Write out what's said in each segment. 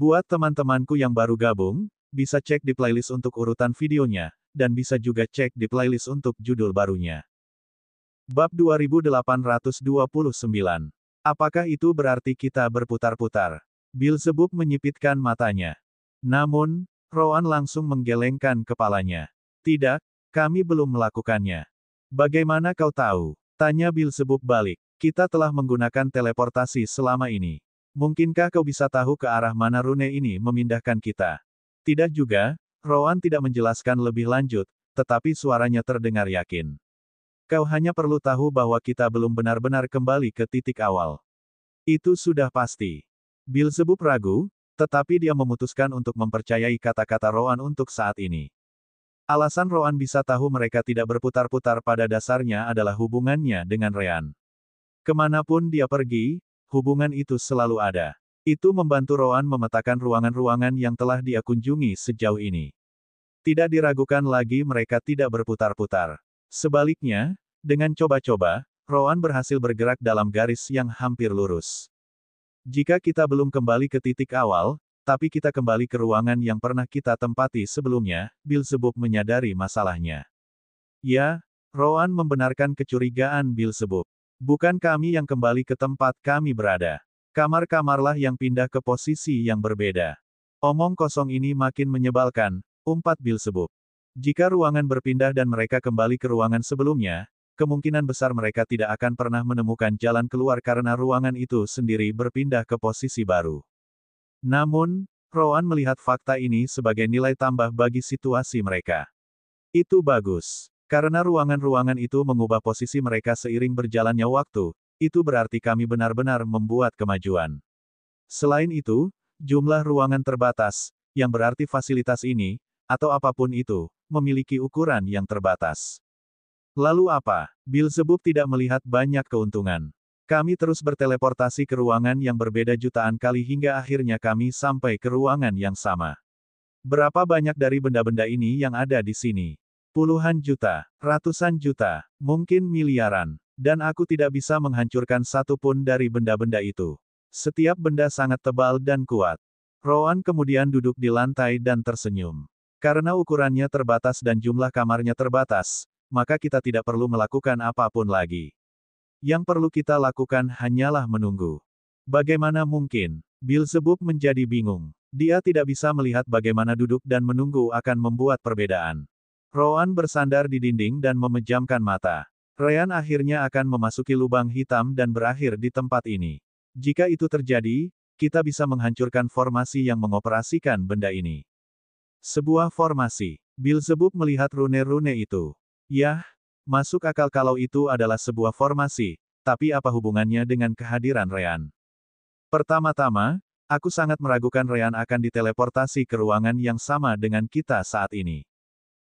Buat teman-temanku yang baru gabung, bisa cek di playlist untuk urutan videonya, dan bisa juga cek di playlist untuk judul barunya. Bab 2829. Apakah itu berarti kita berputar-putar? Beelzebub menyipitkan matanya. Namun, Rowan langsung menggelengkan kepalanya. Tidak, kami belum melakukannya. Bagaimana kau tahu? Tanya Beelzebub balik. Kita telah menggunakan teleportasi selama ini. Mungkinkah kau bisa tahu ke arah mana rune ini memindahkan kita? Tidak juga, Rowan tidak menjelaskan lebih lanjut, tetapi suaranya terdengar yakin. Kau hanya perlu tahu bahwa kita belum benar-benar kembali ke titik awal. Itu sudah pasti. Beelzebub ragu, tetapi dia memutuskan untuk mempercayai kata-kata Rowan untuk saat ini. Alasan Rowan bisa tahu mereka tidak berputar-putar pada dasarnya adalah hubungannya dengan Ryan. Kemanapun dia pergi, hubungan itu selalu ada. Itu membantu Rowan memetakan ruangan-ruangan yang telah dia kunjungi sejauh ini. Tidak diragukan lagi mereka tidak berputar-putar. Sebaliknya, dengan coba-coba, Rowan berhasil bergerak dalam garis yang hampir lurus. Jika kita belum kembali ke titik awal, tapi kita kembali ke ruangan yang pernah kita tempati sebelumnya, Beelzebub menyadari masalahnya. Ya, Rowan membenarkan kecurigaan Beelzebub. Bukan kami yang kembali ke tempat kami berada. Kamar-kamarlah yang pindah ke posisi yang berbeda. Omong kosong ini makin menyebalkan, umpat Beelzebub. Jika ruangan berpindah dan mereka kembali ke ruangan sebelumnya, kemungkinan besar mereka tidak akan pernah menemukan jalan keluar karena ruangan itu sendiri berpindah ke posisi baru. Namun, Rowan melihat fakta ini sebagai nilai tambah bagi situasi mereka. Itu bagus. Karena ruangan-ruangan itu mengubah posisi mereka seiring berjalannya waktu, itu berarti kami benar-benar membuat kemajuan. Selain itu, jumlah ruangan terbatas, yang berarti fasilitas ini, atau apapun itu, memiliki ukuran yang terbatas. Lalu apa? Beelzebub tidak melihat banyak keuntungan. Kami terus berteleportasi ke ruangan yang berbeda jutaan kali hingga akhirnya kami sampai ke ruangan yang sama. Berapa banyak dari benda-benda ini yang ada di sini? Puluhan juta, ratusan juta, mungkin miliaran. Dan aku tidak bisa menghancurkan satu pun dari benda-benda itu. Setiap benda sangat tebal dan kuat. Rowan kemudian duduk di lantai dan tersenyum. Karena ukurannya terbatas dan jumlah kamarnya terbatas, maka kita tidak perlu melakukan apapun lagi. Yang perlu kita lakukan hanyalah menunggu. Bagaimana mungkin? Beelzebub menjadi bingung. Dia tidak bisa melihat bagaimana duduk dan menunggu akan membuat perbedaan. Rowan bersandar di dinding dan memejamkan mata. Ryan akhirnya akan memasuki lubang hitam dan berakhir di tempat ini. Jika itu terjadi, kita bisa menghancurkan formasi yang mengoperasikan benda ini. Sebuah formasi. Beelzebub melihat rune-rune itu. Yah, masuk akal kalau itu adalah sebuah formasi, tapi apa hubungannya dengan kehadiran Ryan? Pertama-tama, aku sangat meragukan Ryan akan diteleportasi ke ruangan yang sama dengan kita saat ini.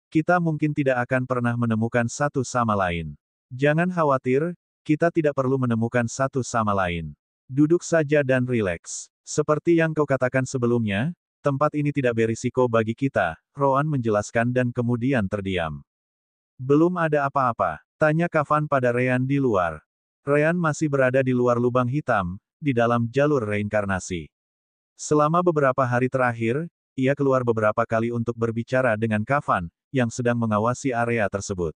Kita mungkin tidak akan pernah menemukan satu sama lain. Jangan khawatir, kita tidak perlu menemukan satu sama lain. Duduk saja dan rileks. Seperti yang kau katakan sebelumnya, tempat ini tidak berisiko bagi kita, Rowan menjelaskan dan kemudian terdiam. Belum ada apa-apa, tanya Kavan pada Ryan di luar. Ryan masih berada di luar lubang hitam, di dalam jalur reinkarnasi. Selama beberapa hari terakhir, ia keluar beberapa kali untuk berbicara dengan Kavan, yang sedang mengawasi area tersebut.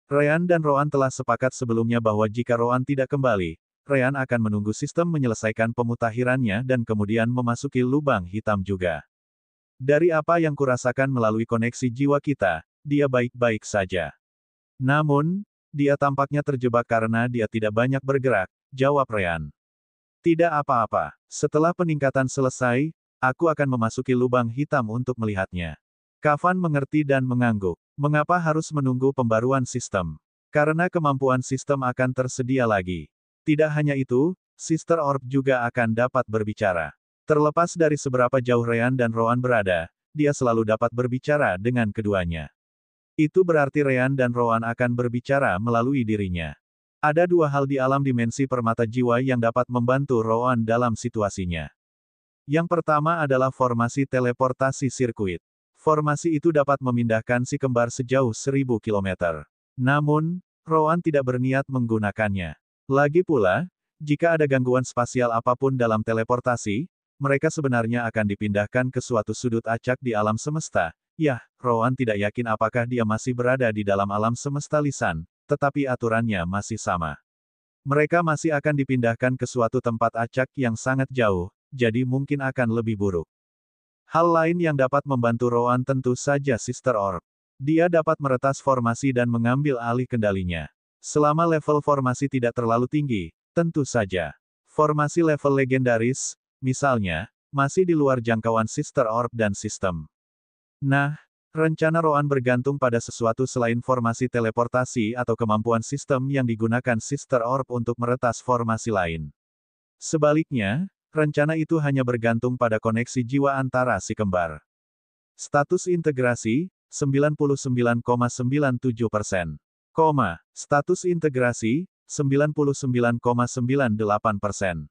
Ryan dan Rowan telah sepakat sebelumnya bahwa jika Rowan tidak kembali, Ryan akan menunggu sistem menyelesaikan pemutakhirannya dan kemudian memasuki lubang hitam juga. Dari apa yang kurasakan melalui koneksi jiwa kita, dia baik-baik saja. Namun, dia tampaknya terjebak karena dia tidak banyak bergerak, jawab Ryan. Tidak apa-apa, setelah peningkatan selesai, aku akan memasuki lubang hitam untuk melihatnya. Kavan mengerti dan mengangguk. Mengapa harus menunggu pembaruan sistem? Karena kemampuan sistem akan tersedia lagi. Tidak hanya itu, Sister Orb juga akan dapat berbicara. Terlepas dari seberapa jauh Ryan dan Rowan berada, dia selalu dapat berbicara dengan keduanya. Itu berarti Ryan dan Rowan akan berbicara melalui dirinya. Ada dua hal di alam dimensi permata jiwa yang dapat membantu Rowan dalam situasinya. Yang pertama adalah formasi teleportasi sirkuit. Formasi itu dapat memindahkan si kembar sejauh 1000 km. Namun, Rowan tidak berniat menggunakannya. Lagi pula, jika ada gangguan spasial apapun dalam teleportasi, mereka sebenarnya akan dipindahkan ke suatu sudut acak di alam semesta. Yah, Rowan tidak yakin apakah dia masih berada di dalam alam semesta lisan, tetapi aturannya masih sama. Mereka masih akan dipindahkan ke suatu tempat acak yang sangat jauh, jadi mungkin akan lebih buruk. Hal lain yang dapat membantu Rowan tentu saja Sister Orb. Dia dapat meretas formasi dan mengambil alih kendalinya. Selama level formasi tidak terlalu tinggi, tentu saja. Formasi level legendaris, misalnya, masih di luar jangkauan Sister Orb dan sistem. Nah, rencana Rowan bergantung pada sesuatu selain formasi teleportasi atau kemampuan sistem yang digunakan Sister Orb untuk meretas formasi lain. Sebaliknya, rencana itu hanya bergantung pada koneksi jiwa antara si kembar. Status integrasi, 99,97%. Status integrasi, 99,98%.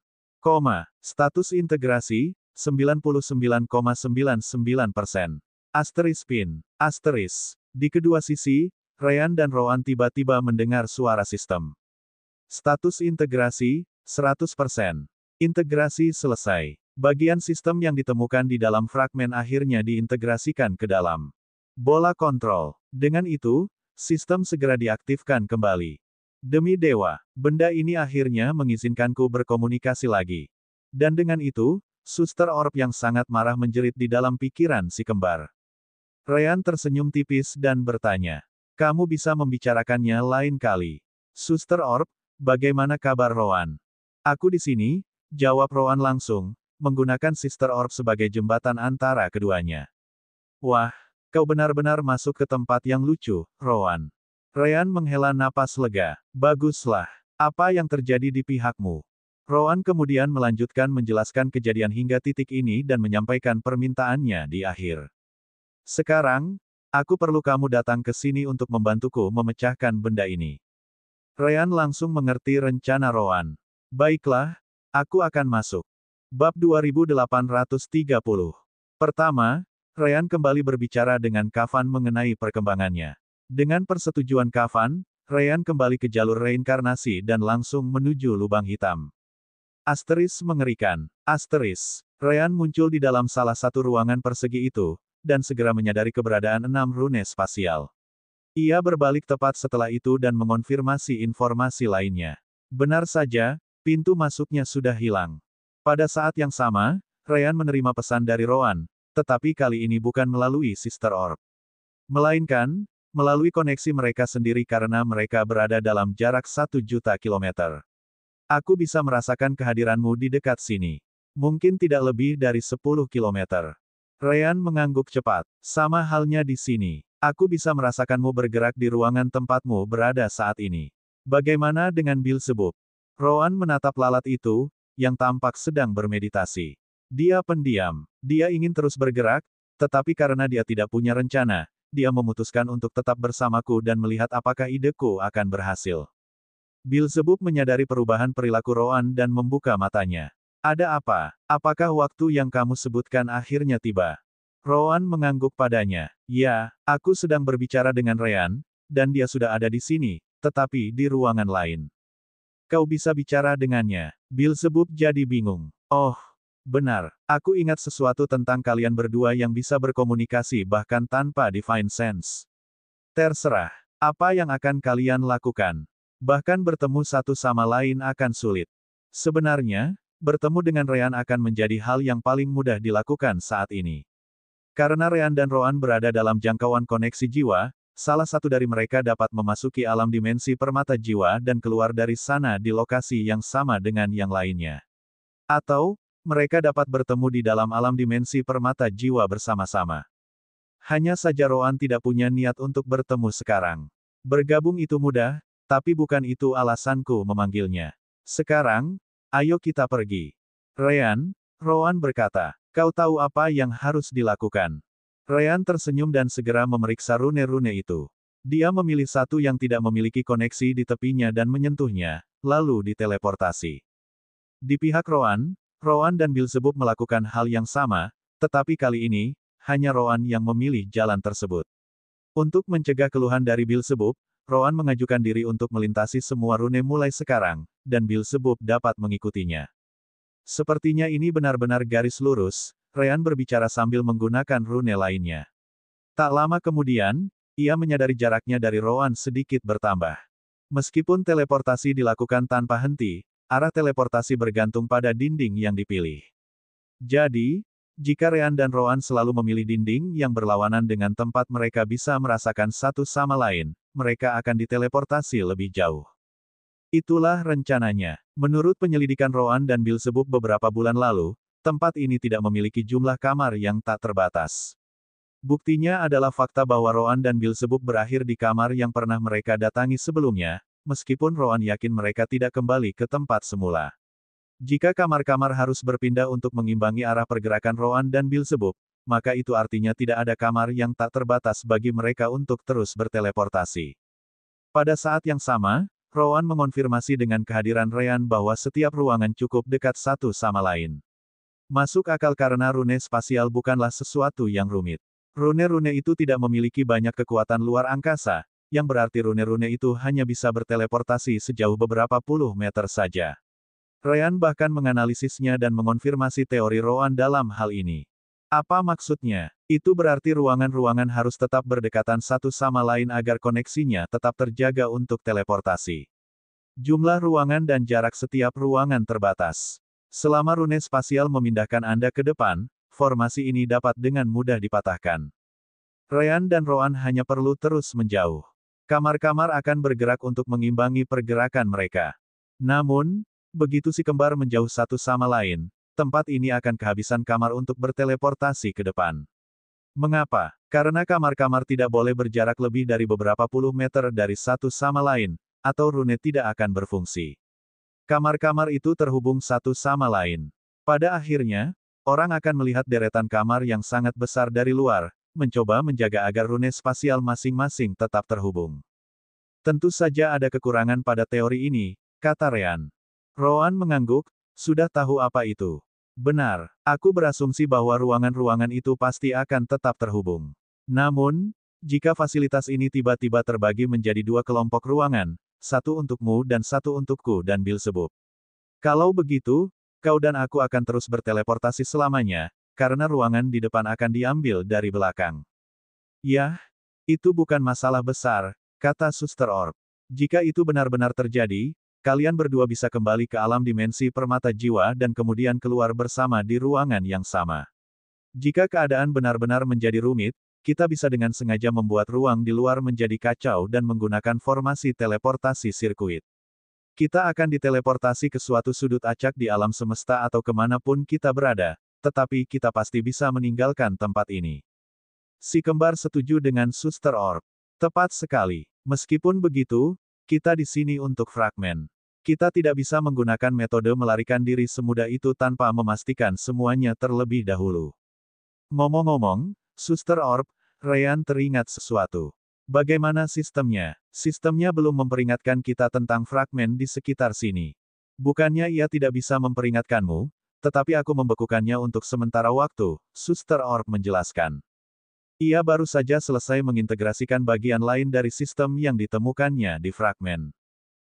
Status integrasi, 99,99%. Asterisk pin. Asterisk. Di kedua sisi, Ryan dan Rowan tiba-tiba mendengar suara sistem. Status integrasi, 100%. Integrasi selesai. Bagian sistem yang ditemukan di dalam fragmen akhirnya diintegrasikan ke dalam bola kontrol. Dengan itu, sistem segera diaktifkan kembali. Demi dewa, benda ini akhirnya mengizinkanku berkomunikasi lagi. Dan dengan itu, Suster Orb yang sangat marah menjerit di dalam pikiran si kembar. Ryan tersenyum tipis dan bertanya, "Kamu bisa membicarakannya lain kali." Suster Orb, bagaimana kabar Rowan? "Aku di sini," jawab Rowan langsung, menggunakan Sister Orb sebagai jembatan antara keduanya. "Wah, kau benar-benar masuk ke tempat yang lucu, Rowan." Ryan menghela napas lega. "Baguslah. Apa yang terjadi di pihakmu?" Rowan kemudian melanjutkan menjelaskan kejadian hingga titik ini dan menyampaikan permintaannya di akhir. "Sekarang, aku perlu kamu datang ke sini untuk membantuku memecahkan benda ini." Ryan langsung mengerti rencana Rowan. "Baiklah, aku akan masuk." Bab 2830. Pertama, Ryan kembali berbicara dengan Kavan mengenai perkembangannya. Dengan persetujuan Kavan, Ryan kembali ke jalur reinkarnasi dan langsung menuju lubang hitam. Asteris mengerikan. Asteris. Ryan muncul di dalam salah satu ruangan persegi itu, dan segera menyadari keberadaan 6 rune spasial. Ia berbalik tepat setelah itu dan mengonfirmasi informasi lainnya. Benar saja, pintu masuknya sudah hilang. Pada saat yang sama, Ryan menerima pesan dari Rowan, tetapi kali ini bukan melalui Sister Orb. Melainkan, melalui koneksi mereka sendiri karena mereka berada dalam jarak 1.000.000 kilometer. "Aku bisa merasakan kehadiranmu di dekat sini. Mungkin tidak lebih dari 10 kilometer." Ryan mengangguk cepat. "Sama halnya di sini. Aku bisa merasakanmu bergerak di ruangan tempatmu berada saat ini." "Bagaimana dengan Beelzebub?" Rowan menatap lalat itu, yang tampak sedang bermeditasi. Dia pendiam. Dia ingin terus bergerak, tetapi karena dia tidak punya rencana, dia memutuskan untuk tetap bersamaku dan melihat apakah ideku akan berhasil. Beelzebub menyadari perubahan perilaku Rowan dan membuka matanya. "Ada apa? Apakah waktu yang kamu sebutkan akhirnya tiba?" Rowan mengangguk padanya. "Ya, aku sedang berbicara dengan Ryan, dan dia sudah ada di sini, tetapi di ruangan lain." "Kau bisa bicara dengannya?" Beelzebub jadi bingung. "Oh, benar. Aku ingat sesuatu tentang kalian berdua yang bisa berkomunikasi bahkan tanpa Divine Sense." "Terserah. Apa yang akan kalian lakukan? Bahkan bertemu satu sama lain akan sulit." "Sebenarnya, bertemu dengan Ryan akan menjadi hal yang paling mudah dilakukan saat ini. Karena Ryan dan Rowan berada dalam jangkauan koneksi jiwa, salah satu dari mereka dapat memasuki alam dimensi permata jiwa dan keluar dari sana di lokasi yang sama dengan yang lainnya. Atau, mereka dapat bertemu di dalam alam dimensi permata jiwa bersama-sama. Hanya saja Rowan tidak punya niat untuk bertemu sekarang. Bergabung itu mudah, tapi bukan itu alasanku memanggilnya. Sekarang, ayo kita pergi." "Ryan," Rowan berkata, "kau tahu apa yang harus dilakukan?" Ryan tersenyum dan segera memeriksa rune-rune itu. Dia memilih satu yang tidak memiliki koneksi di tepinya dan menyentuhnya, lalu diteleportasi. Di pihak Rowan, Rowan dan Beelzebub melakukan hal yang sama, tetapi kali ini, hanya Rowan yang memilih jalan tersebut. Untuk mencegah keluhan dari Beelzebub, Rowan mengajukan diri untuk melintasi semua rune mulai sekarang, dan Beelzebub dapat mengikutinya. Sepertinya ini benar-benar garis lurus, Ryan berbicara sambil menggunakan rune lainnya. Tak lama kemudian, ia menyadari jaraknya dari Rowan sedikit bertambah. Meskipun teleportasi dilakukan tanpa henti, arah teleportasi bergantung pada dinding yang dipilih. Jadi, jika Ryan dan Rowan selalu memilih dinding yang berlawanan dengan tempat mereka bisa merasakan satu sama lain, mereka akan diteleportasi lebih jauh. Itulah rencananya. Menurut penyelidikan Rowan dan Beelzebub beberapa bulan lalu, tempat ini tidak memiliki jumlah kamar yang tak terbatas. Buktinya adalah fakta bahwa Rowan dan Beelzebub berakhir di kamar yang pernah mereka datangi sebelumnya, meskipun Rowan yakin mereka tidak kembali ke tempat semula. Jika kamar-kamar harus berpindah untuk mengimbangi arah pergerakan Rowan dan Beelzebub, maka itu artinya tidak ada kamar yang tak terbatas bagi mereka untuk terus berteleportasi. Pada saat yang sama, Rowan mengonfirmasi dengan kehadiran Ryan bahwa setiap ruangan cukup dekat satu sama lain. Masuk akal karena rune spasial bukanlah sesuatu yang rumit. Rune-rune itu tidak memiliki banyak kekuatan luar angkasa, yang berarti rune-rune itu hanya bisa berteleportasi sejauh beberapa puluh meter saja. Ryan bahkan menganalisisnya dan mengonfirmasi teori Rowan dalam hal ini. Apa maksudnya? Itu berarti ruangan-ruangan harus tetap berdekatan satu sama lain agar koneksinya tetap terjaga untuk teleportasi. Jumlah ruangan dan jarak setiap ruangan terbatas. Selama rune spasial memindahkan Anda ke depan, formasi ini dapat dengan mudah dipatahkan. Ryan dan Rowan hanya perlu terus menjauh. Kamar-kamar akan bergerak untuk mengimbangi pergerakan mereka. Namun, begitu si kembar menjauh satu sama lain, tempat ini akan kehabisan kamar untuk berteleportasi ke depan. Mengapa? Karena kamar-kamar tidak boleh berjarak lebih dari beberapa puluh meter dari satu sama lain, atau rune tidak akan berfungsi. Kamar-kamar itu terhubung satu sama lain. Pada akhirnya, orang akan melihat deretan kamar yang sangat besar dari luar, mencoba menjaga agar rune spasial masing-masing tetap terhubung. Tentu saja ada kekurangan pada teori ini, kata Ryan. Rowan mengangguk, sudah tahu apa itu? Benar, aku berasumsi bahwa ruangan-ruangan itu pasti akan tetap terhubung. Namun, jika fasilitas ini tiba-tiba terbagi menjadi dua kelompok ruangan, satu untukmu dan satu untukku dan Beelzebub. Kalau begitu, kau dan aku akan terus berteleportasi selamanya, karena ruangan di depan akan diambil dari belakang. Yah, itu bukan masalah besar, kata Suster Orb. Jika itu benar-benar terjadi, kalian berdua bisa kembali ke alam dimensi permata jiwa dan kemudian keluar bersama di ruangan yang sama. Jika keadaan benar-benar menjadi rumit, kita bisa dengan sengaja membuat ruang di luar menjadi kacau dan menggunakan formasi teleportasi sirkuit. Kita akan diteleportasi ke suatu sudut acak di alam semesta atau kemanapun kita berada, tetapi kita pasti bisa meninggalkan tempat ini. Si kembar setuju dengan Suster Orb. Tepat sekali. Meskipun begitu, kita di sini untuk fragmen. Kita tidak bisa menggunakan metode melarikan diri semudah itu tanpa memastikan semuanya terlebih dahulu. Ngomong-ngomong, Suster Orb, Ryan teringat sesuatu. Bagaimana sistemnya? Sistemnya belum memperingatkan kita tentang fragmen di sekitar sini. Bukannya ia tidak bisa memperingatkanmu, tetapi aku membekukannya untuk sementara waktu, Suster Orb menjelaskan. Ia baru saja selesai mengintegrasikan bagian lain dari sistem yang ditemukannya di fragmen.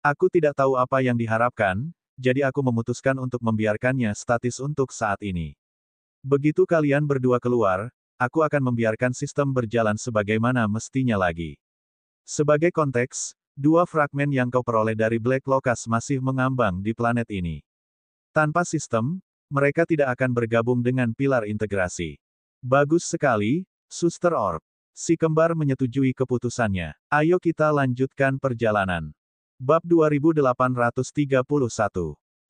Aku tidak tahu apa yang diharapkan, jadi aku memutuskan untuk membiarkannya statis untuk saat ini. Begitu kalian berdua keluar, aku akan membiarkan sistem berjalan sebagaimana mestinya lagi. Sebagai konteks, dua fragmen yang kau peroleh dari Black Locust masih mengambang di planet ini. Tanpa sistem, mereka tidak akan bergabung dengan pilar integrasi. Bagus sekali, Suster Orb. Si kembar menyetujui keputusannya. Ayo kita lanjutkan perjalanan. Bab 2831.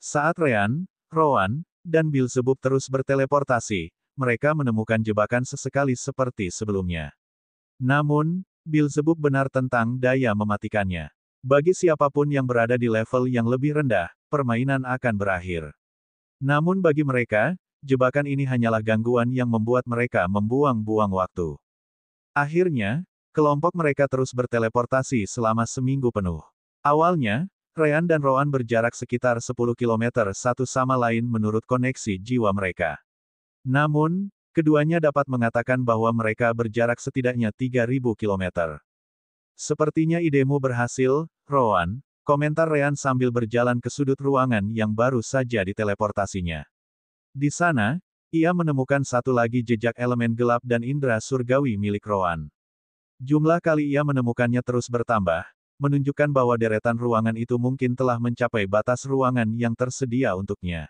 Saat Ryan, Rowan, dan Beelzebub terus berteleportasi, mereka menemukan jebakan sesekali seperti sebelumnya. Namun, Beelzebub benar tentang daya mematikannya. Bagi siapapun yang berada di level yang lebih rendah, permainan akan berakhir. Namun bagi mereka, jebakan ini hanyalah gangguan yang membuat mereka membuang-buang waktu. Akhirnya, kelompok mereka terus berteleportasi selama seminggu penuh. Awalnya, Ryan dan Rowan berjarak sekitar 10 km satu sama lain menurut koneksi jiwa mereka. Namun, keduanya dapat mengatakan bahwa mereka berjarak setidaknya 3.000 km. Sepertinya idemu berhasil, Rowan, Komentar Ryan sambil berjalan ke sudut ruangan yang baru saja diteleportasinya. Di sana, ia menemukan satu lagi jejak elemen gelap dan indera surgawi milik Roan. Jumlah kali ia menemukannya terus bertambah, menunjukkan bahwa deretan ruangan itu mungkin telah mencapai batas ruangan yang tersedia untuknya.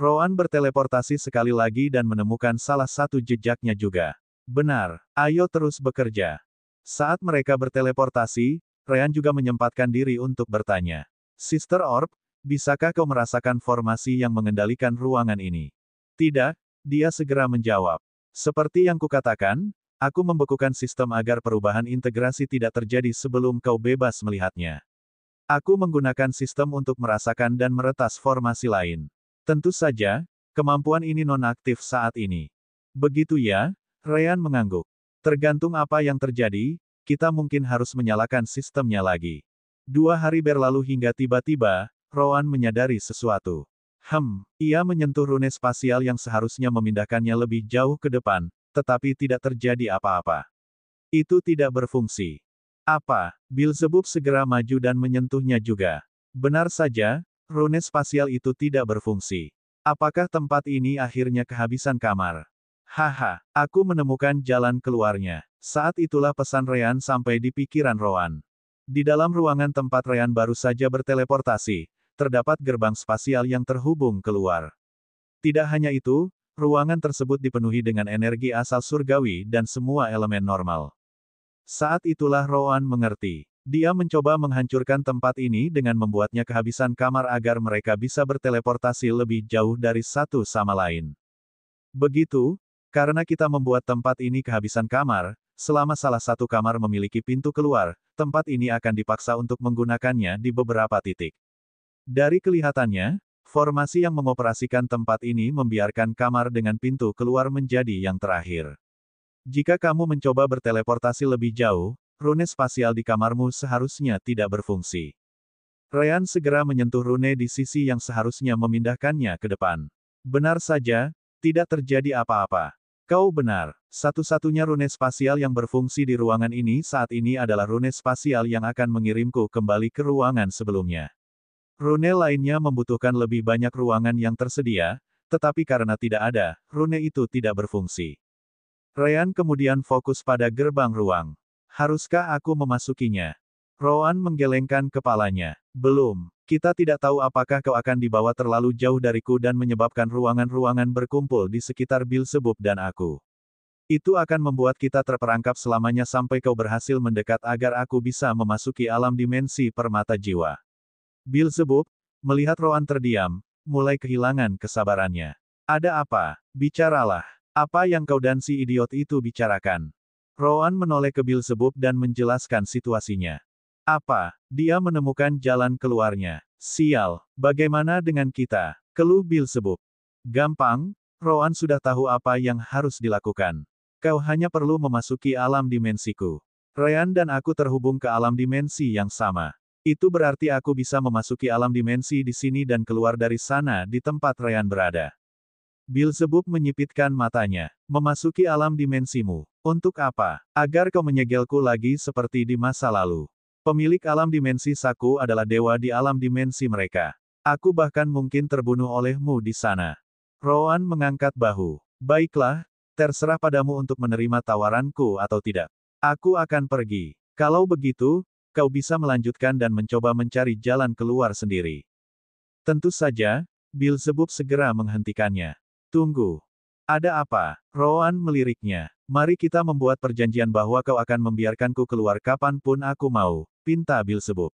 Roan berteleportasi sekali lagi dan menemukan salah satu jejaknya juga. Benar, ayo terus bekerja. Saat mereka berteleportasi, Ryan juga menyempatkan diri untuk bertanya. Sister Orb, bisakah kau merasakan formasi yang mengendalikan ruangan ini? Tidak, dia segera menjawab. Seperti yang kukatakan, aku membekukan sistem agar perubahan integrasi tidak terjadi sebelum kau bebas melihatnya. Aku menggunakan sistem untuk merasakan dan meretas formasi lain. Tentu saja, kemampuan ini nonaktif saat ini. Begitu ya? Ryan mengangguk. Tergantung apa yang terjadi, kita mungkin harus menyalakan sistemnya lagi. 2 hari berlalu hingga tiba-tiba, Roan menyadari sesuatu. Ia menyentuh rune spasial yang seharusnya memindahkannya lebih jauh ke depan, tetapi tidak terjadi apa-apa. Itu tidak berfungsi. Apa? Beelzebub segera maju dan menyentuhnya juga. Benar saja, rune spasial itu tidak berfungsi. Apakah tempat ini akhirnya kehabisan kamar? Haha, aku menemukan jalan keluarnya. Saat itulah pesan Ryan sampai di pikiran Roan. Di dalam ruangan tempat Ryan baru saja berteleportasi, terdapat gerbang spasial yang terhubung keluar. Tidak hanya itu, ruangan tersebut dipenuhi dengan energi asal surgawi dan semua elemen normal. Saat itulah Roan mengerti. Dia mencoba menghancurkan tempat ini dengan membuatnya kehabisan kamar agar mereka bisa berteleportasi lebih jauh dari satu sama lain. Begitu, karena kita membuat tempat ini kehabisan kamar, selama salah satu kamar memiliki pintu keluar, tempat ini akan dipaksa untuk menggunakannya di beberapa titik. Dari kelihatannya, formasi yang mengoperasikan tempat ini membiarkan kamar dengan pintu keluar menjadi yang terakhir. Jika kamu mencoba berteleportasi lebih jauh, rune spasial di kamarmu seharusnya tidak berfungsi. Ryan segera menyentuh rune di sisi yang seharusnya memindahkannya ke depan. Benar saja, tidak terjadi apa-apa. Kau benar, satu-satunya rune spasial yang berfungsi di ruangan ini saat ini adalah rune spasial yang akan mengirimku kembali ke ruangan sebelumnya. Rune lainnya membutuhkan lebih banyak ruangan yang tersedia, tetapi karena tidak ada, rune itu tidak berfungsi. Ryan kemudian fokus pada gerbang ruang. Haruskah aku memasukinya? Roan menggelengkan kepalanya. Belum. Kita tidak tahu apakah kau akan dibawa terlalu jauh dariku dan menyebabkan ruangan-ruangan berkumpul di sekitar Beelzebub dan aku. Itu akan membuat kita terperangkap selamanya sampai kau berhasil mendekat agar aku bisa memasuki alam dimensi permata jiwa. Beelzebub, melihat Roan terdiam, mulai kehilangan kesabarannya. Ada apa? Bicaralah. Apa yang kau dan si idiot itu bicarakan? Roan menoleh ke Beelzebub dan menjelaskan situasinya. Apa? Dia menemukan jalan keluarnya. Sial, bagaimana dengan kita? Keluh Beelzebub. Gampang, Roan sudah tahu apa yang harus dilakukan. Kau hanya perlu memasuki alam dimensiku. Ryan dan aku terhubung ke alam dimensi yang sama. Itu berarti aku bisa memasuki alam dimensi di sini dan keluar dari sana di tempat Ryan berada. Beelzebub menyipitkan matanya. Memasuki alam dimensimu. Untuk apa? Agar kau menyegelku lagi seperti di masa lalu. Pemilik alam dimensi Saku adalah dewa di alam dimensi mereka. Aku bahkan mungkin terbunuh olehmu di sana. Roan mengangkat bahu. Baiklah, terserah padamu untuk menerima tawaranku atau tidak. Aku akan pergi. Kalau begitu, kau bisa melanjutkan dan mencoba mencari jalan keluar sendiri. Tentu saja, Beelzebub segera menghentikannya. Tunggu. Ada apa? Roan meliriknya. Mari kita membuat perjanjian bahwa kau akan membiarkanku keluar kapanpun aku mau, pinta Beelzebub.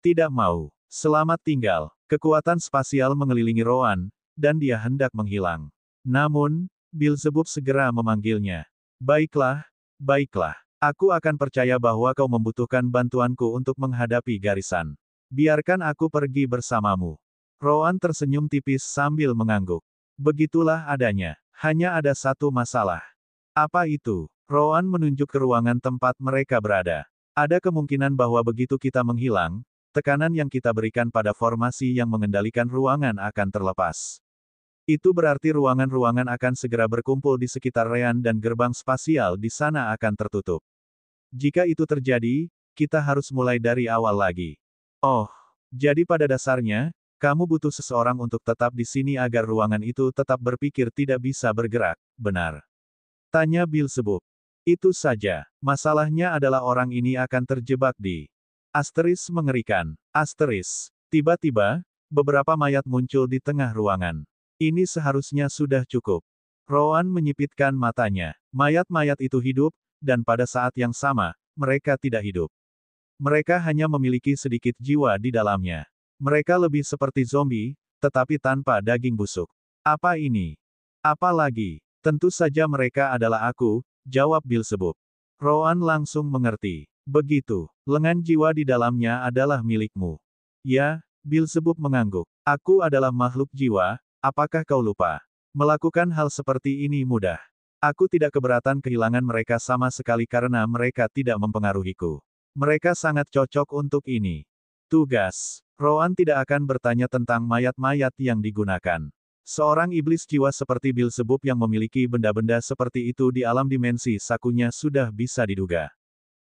Tidak mau. Selamat tinggal. Kekuatan spasial mengelilingi Roan, dan dia hendak menghilang. Namun, Beelzebub segera memanggilnya. Baiklah, baiklah. Aku akan percaya bahwa kau membutuhkan bantuanku untuk menghadapi garisan. Biarkan aku pergi bersamamu. Roan tersenyum tipis sambil mengangguk. Begitulah adanya. Hanya ada satu masalah. Apa itu? Roan menunjuk ke ruangan tempat mereka berada. Ada kemungkinan bahwa begitu kita menghilang, tekanan yang kita berikan pada formasi yang mengendalikan ruangan akan terlepas. Itu berarti ruangan-ruangan akan segera berkumpul di sekitar Ryan dan gerbang spasial di sana akan tertutup. Jika itu terjadi, kita harus mulai dari awal lagi. Oh, jadi pada dasarnya, kamu butuh seseorang untuk tetap di sini agar ruangan itu tetap berpikir tidak bisa bergerak, benar? Tanya Bilsebub. Itu saja. Masalahnya adalah orang ini akan terjebak di asteris mengerikan. Asteris. Tiba-tiba, beberapa mayat muncul di tengah ruangan. Ini seharusnya sudah cukup. Rowan menyipitkan matanya. Mayat-mayat itu hidup, dan pada saat yang sama, mereka tidak hidup. Mereka hanya memiliki sedikit jiwa di dalamnya. Mereka lebih seperti zombie, tetapi tanpa daging busuk. Apa ini? Apa lagi? Tentu saja mereka adalah aku, jawab Bilsebub. Rowan langsung mengerti. Begitu, lengan jiwa di dalamnya adalah milikmu. Ya, Bilsebub mengangguk. Aku adalah makhluk jiwa, apakah kau lupa? Melakukan hal seperti ini mudah. Aku tidak keberatan kehilangan mereka sama sekali karena mereka tidak mempengaruhiku. Mereka sangat cocok untuk ini. Tugas. Rowan tidak akan bertanya tentang mayat-mayat yang digunakan. Seorang iblis jiwa seperti Bilsebub yang memiliki benda-benda seperti itu di alam dimensi sakunya sudah bisa diduga.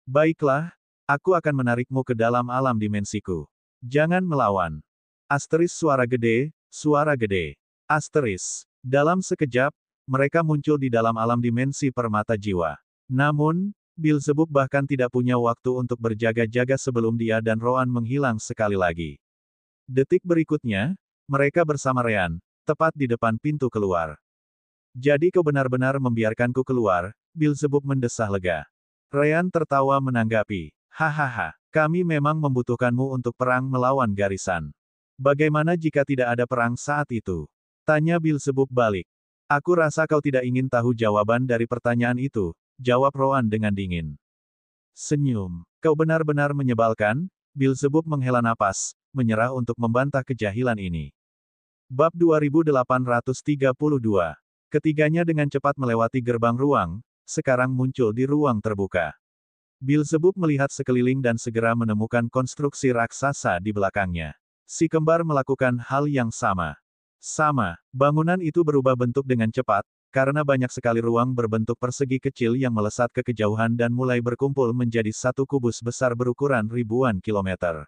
Baiklah, aku akan menarikmu ke dalam alam dimensiku. Jangan melawan. Asteris suara gede, suara gede. Asteris. Dalam sekejap, mereka muncul di dalam alam dimensi permata jiwa. Namun, Bilsebub bahkan tidak punya waktu untuk berjaga-jaga sebelum dia dan Rowan menghilang sekali lagi. Detik berikutnya, mereka bersama Ryan, tepat di depan pintu keluar. Jadi kau benar-benar membiarkanku keluar, Bilsebub mendesah lega. Ryan tertawa menanggapi. Hahaha, kami memang membutuhkanmu untuk perang melawan garisan. Bagaimana jika tidak ada perang saat itu? Tanya Bilsebub balik. Aku rasa kau tidak ingin tahu jawaban dari pertanyaan itu, jawab Rowan dengan dingin. Senyum. Kau benar-benar menyebalkan, Bilsebub menghela napas, menyerah untuk membantah kejahilan ini. Bab 2832. Ketiganya dengan cepat melewati gerbang ruang, sekarang muncul di ruang terbuka. Bilsebub melihat sekeliling dan segera menemukan konstruksi raksasa di belakangnya. Si kembar melakukan hal yang sama. Bangunan itu berubah bentuk dengan cepat, karena banyak sekali ruang berbentuk persegi kecil yang melesat ke kejauhan dan mulai berkumpul menjadi satu kubus besar berukuran ribuan kilometer.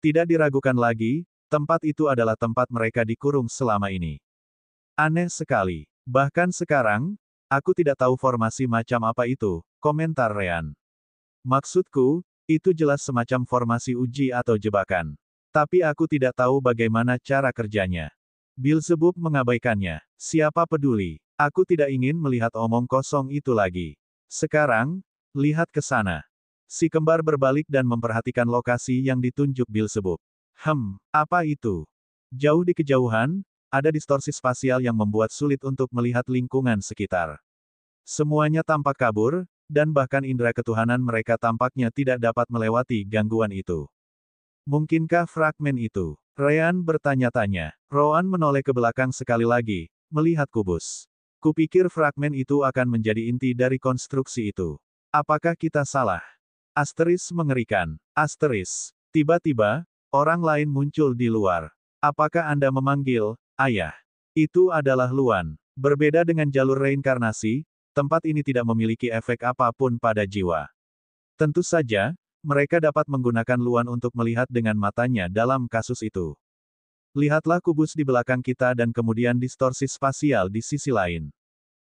Tidak diragukan lagi, tempat itu adalah tempat mereka dikurung selama ini. Aneh sekali. Bahkan sekarang, aku tidak tahu formasi macam apa itu, komentar Ryan. Maksudku, itu jelas semacam formasi uji atau jebakan. Tapi aku tidak tahu bagaimana cara kerjanya. Bilsebub mengabaikannya. Siapa peduli? Aku tidak ingin melihat omong kosong itu lagi. Sekarang, lihat ke sana. Si kembar berbalik dan memperhatikan lokasi yang ditunjuk Bilsebub. Apa itu? Jauh di kejauhan, ada distorsi spasial yang membuat sulit untuk melihat lingkungan sekitar. Semuanya tampak kabur, dan bahkan indera ketuhanan mereka tampaknya tidak dapat melewati gangguan itu. Mungkinkah fragmen itu? Ryan bertanya-tanya. Rowan menoleh ke belakang sekali lagi, melihat kubus. Kupikir fragmen itu akan menjadi inti dari konstruksi itu. Apakah kita salah? Asteris mengerikan. Asteris. Tiba-tiba, orang lain muncul di luar. Apakah Anda memanggil, Ayah? Itu adalah Luan. Berbeda dengan jalur reinkarnasi, tempat ini tidak memiliki efek apapun pada jiwa. Tentu saja, mereka dapat menggunakan Luan untuk melihat dengan matanya dalam kasus itu. Lihatlah kubus di belakang kita dan kemudian distorsi spasial di sisi lain.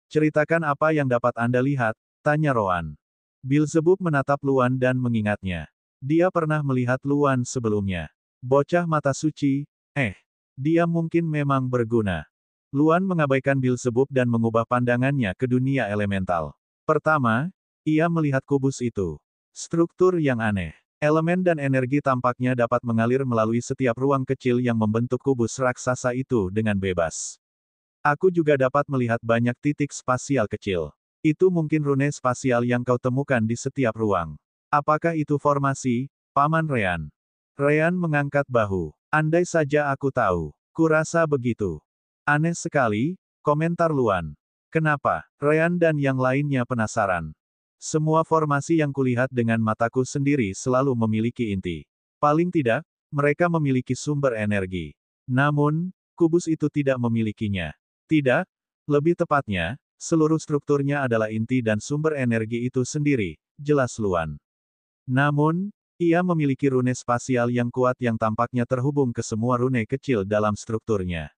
Ceritakan apa yang dapat Anda lihat, tanya Rowan. Bilsebub menatap Luan dan mengingatnya. Dia pernah melihat Luan sebelumnya. Bocah mata suci, dia mungkin memang berguna. Luan mengabaikan Bilsebub dan mengubah pandangannya ke dunia elemental. Pertama, ia melihat kubus itu. Struktur yang aneh. Elemen dan energi tampaknya dapat mengalir melalui setiap ruang kecil yang membentuk kubus raksasa itu dengan bebas. Aku juga dapat melihat banyak titik spasial kecil. Itu mungkin rune spasial yang kau temukan di setiap ruang. Apakah itu formasi, Paman Ryan? Ryan mengangkat bahu. Andai saja aku tahu. Kurasa begitu. Aneh sekali, komentar Luan. Kenapa? Ryan dan yang lainnya penasaran. Semua formasi yang kulihat dengan mataku sendiri selalu memiliki inti. Paling tidak, mereka memiliki sumber energi. Namun, kubus itu tidak memilikinya. Tidak, lebih tepatnya, seluruh strukturnya adalah inti dan sumber energi itu sendiri, jelas Luan. Namun, Ia memiliki rune spasial yang kuat yang tampaknya terhubung ke semua rune kecil dalam strukturnya.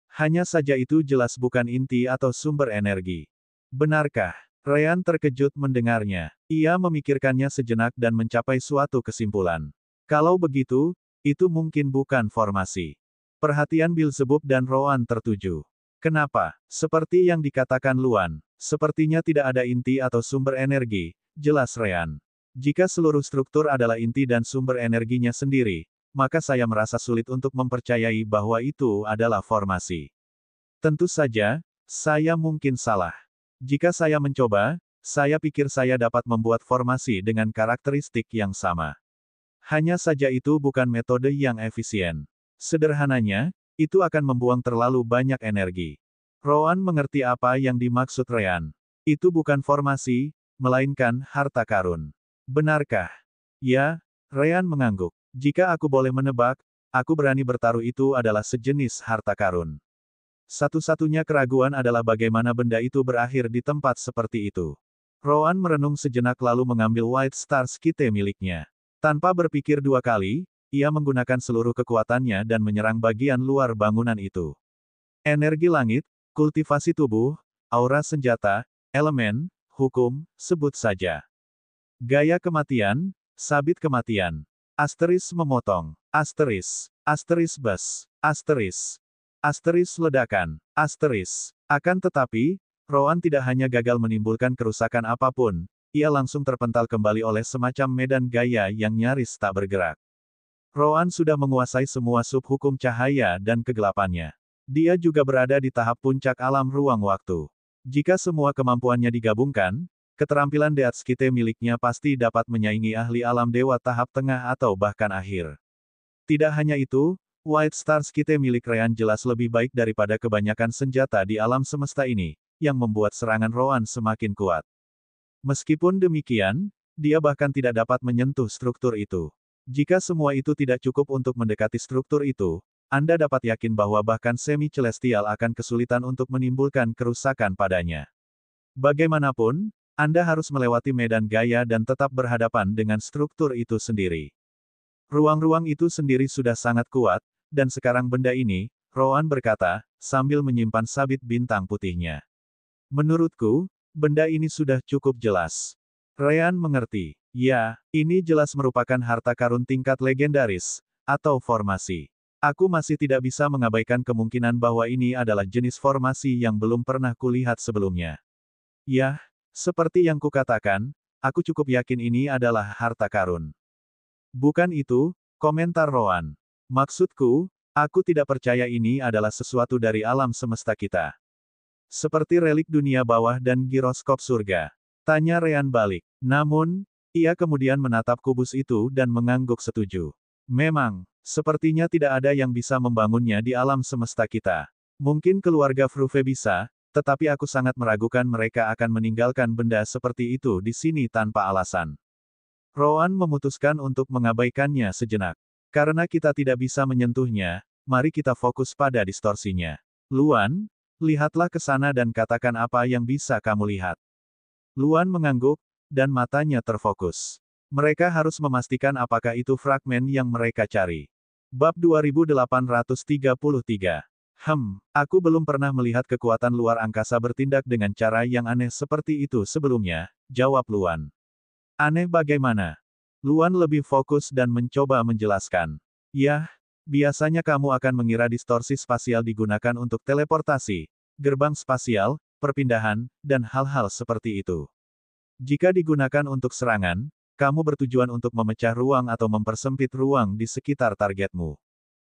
Hanya saja itu jelas bukan inti atau sumber energi. Benarkah? Ryan terkejut mendengarnya. Ia memikirkannya sejenak dan mencapai suatu kesimpulan. Kalau begitu, itu mungkin bukan formasi. Perhatian Beelzebub dan Rowan tertuju. Kenapa? Seperti yang dikatakan Luan, sepertinya tidak ada inti atau sumber energi, jelas Ryan. Jika seluruh struktur adalah inti dan sumber energinya sendiri, maka saya merasa sulit untuk mempercayai bahwa itu adalah formasi. Tentu saja, saya mungkin salah. Jika saya mencoba, saya pikir saya dapat membuat formasi dengan karakteristik yang sama. Hanya saja itu bukan metode yang efisien. Sederhananya, itu akan membuang terlalu banyak energi. Rowan mengerti apa yang dimaksud Ryan. Itu bukan formasi, melainkan harta karun. Benarkah? Ya, Ryan mengangguk. Jika aku boleh menebak, aku berani bertaruh itu adalah sejenis harta karun. Satu-satunya keraguan adalah bagaimana benda itu berakhir di tempat seperti itu. Rowan merenung sejenak lalu mengambil White Star Skite miliknya. Tanpa berpikir dua kali, ia menggunakan seluruh kekuatannya dan menyerang bagian luar bangunan itu. Energi langit, kultivasi tubuh, aura senjata, elemen, hukum, sebut saja. Gaya kematian, sabit kematian. Asteris memotong. Asteris bus. Asteris ledakan. Akan tetapi, Rowan tidak hanya gagal menimbulkan kerusakan apapun, ia langsung terpental kembali oleh semacam medan gaya yang nyaris tak bergerak. Rowan sudah menguasai semua subhukum cahaya dan kegelapannya. Dia juga berada di tahap puncak alam ruang waktu. Jika semua kemampuannya digabungkan, keterampilan Deatskite miliknya pasti dapat menyaingi ahli alam dewa tahap tengah atau bahkan akhir. Tidak hanya itu, White Star Skite milik Ryan jelas lebih baik daripada kebanyakan senjata di alam semesta ini, yang membuat serangan Rowan semakin kuat. Meskipun demikian, dia bahkan tidak dapat menyentuh struktur itu. Jika semua itu tidak cukup untuk mendekati struktur itu, Anda dapat yakin bahwa bahkan semi-celestial akan kesulitan untuk menimbulkan kerusakan padanya. Bagaimanapun, Anda harus melewati medan gaya dan tetap berhadapan dengan struktur itu sendiri. Ruang-ruang itu sendiri sudah sangat kuat, dan sekarang benda ini, Rowan berkata, sambil menyimpan sabit bintang putihnya. Menurutku, benda ini sudah cukup jelas. Ryan mengerti. Ya, ini jelas merupakan harta karun tingkat legendaris, atau formasi. Aku masih tidak bisa mengabaikan kemungkinan bahwa ini adalah jenis formasi yang belum pernah kulihat sebelumnya. Yah, seperti yang kukatakan, aku cukup yakin ini adalah harta karun. Bukan itu, komentar Rowan. Maksudku, aku tidak percaya ini adalah sesuatu dari alam semesta kita. Seperti relik dunia bawah dan giroskop surga. Tanya Ryan balik. Namun, ia kemudian menatap kubus itu dan mengangguk setuju. Memang, sepertinya tidak ada yang bisa membangunnya di alam semesta kita. Mungkin keluarga Fruve bisa, tetapi aku sangat meragukan mereka akan meninggalkan benda seperti itu di sini tanpa alasan. Rowan memutuskan untuk mengabaikannya sejenak. Karena kita tidak bisa menyentuhnya, mari kita fokus pada distorsinya. Luan, lihatlah ke sana dan katakan apa yang bisa kamu lihat. Luan mengangguk, dan matanya terfokus. Mereka harus memastikan apakah itu fragmen yang mereka cari. Bab 2833. Aku belum pernah melihat kekuatan luar angkasa bertindak dengan cara yang aneh seperti itu sebelumnya, jawab Luan. Aneh bagaimana? Luan lebih fokus dan mencoba menjelaskan. Yah, biasanya kamu akan mengira distorsi spasial digunakan untuk teleportasi, gerbang spasial, perpindahan, dan hal-hal seperti itu. Jika digunakan untuk serangan, kamu bertujuan untuk memecah ruang atau mempersempit ruang di sekitar targetmu.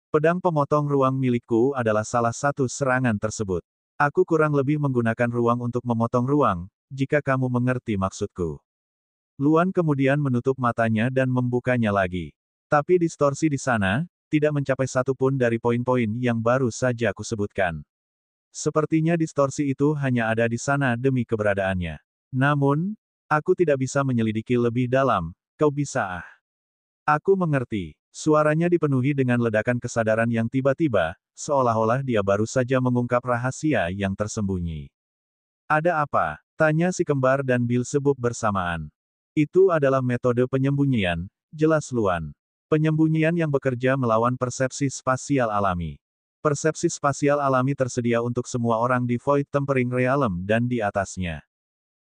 Pedang pemotong ruang milikku adalah salah satu serangan tersebut. Aku kurang lebih menggunakan ruang untuk memotong ruang, jika kamu mengerti maksudku. Luan kemudian menutup matanya dan membukanya lagi. Tapi distorsi di sana, tidak mencapai satu pun dari poin-poin yang baru saja kusebutkan. Sepertinya distorsi itu hanya ada di sana demi keberadaannya. Namun, aku tidak bisa menyelidiki lebih dalam, kau bisa ah. Aku mengerti. Suaranya dipenuhi dengan ledakan kesadaran yang tiba-tiba, seolah-olah dia baru saja mengungkap rahasia yang tersembunyi. Ada apa? Tanya si kembar dan Beelzebub bersamaan. Itu adalah metode penyembunyian, Jelas Luan. Penyembunyian yang bekerja melawan persepsi spasial alami. Persepsi spasial alami tersedia untuk semua orang di Void Tempering Realm dan di atasnya.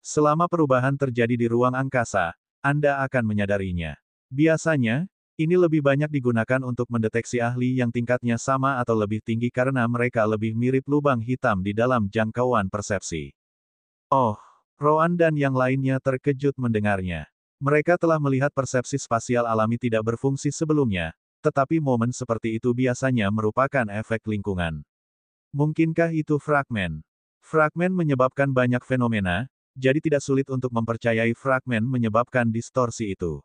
Selama perubahan terjadi di ruang angkasa, Anda akan menyadarinya. Biasanya, ini lebih banyak digunakan untuk mendeteksi ahli yang tingkatnya sama atau lebih tinggi karena mereka lebih mirip lubang hitam di dalam jangkauan persepsi. Oh, Roan dan yang lainnya terkejut mendengarnya. Mereka telah melihat persepsi spasial alami tidak berfungsi sebelumnya, tetapi momen seperti itu biasanya merupakan efek lingkungan. Mungkinkah itu fragmen? Fragmen menyebabkan banyak fenomena, jadi tidak sulit untuk mempercayai fragmen menyebabkan distorsi itu.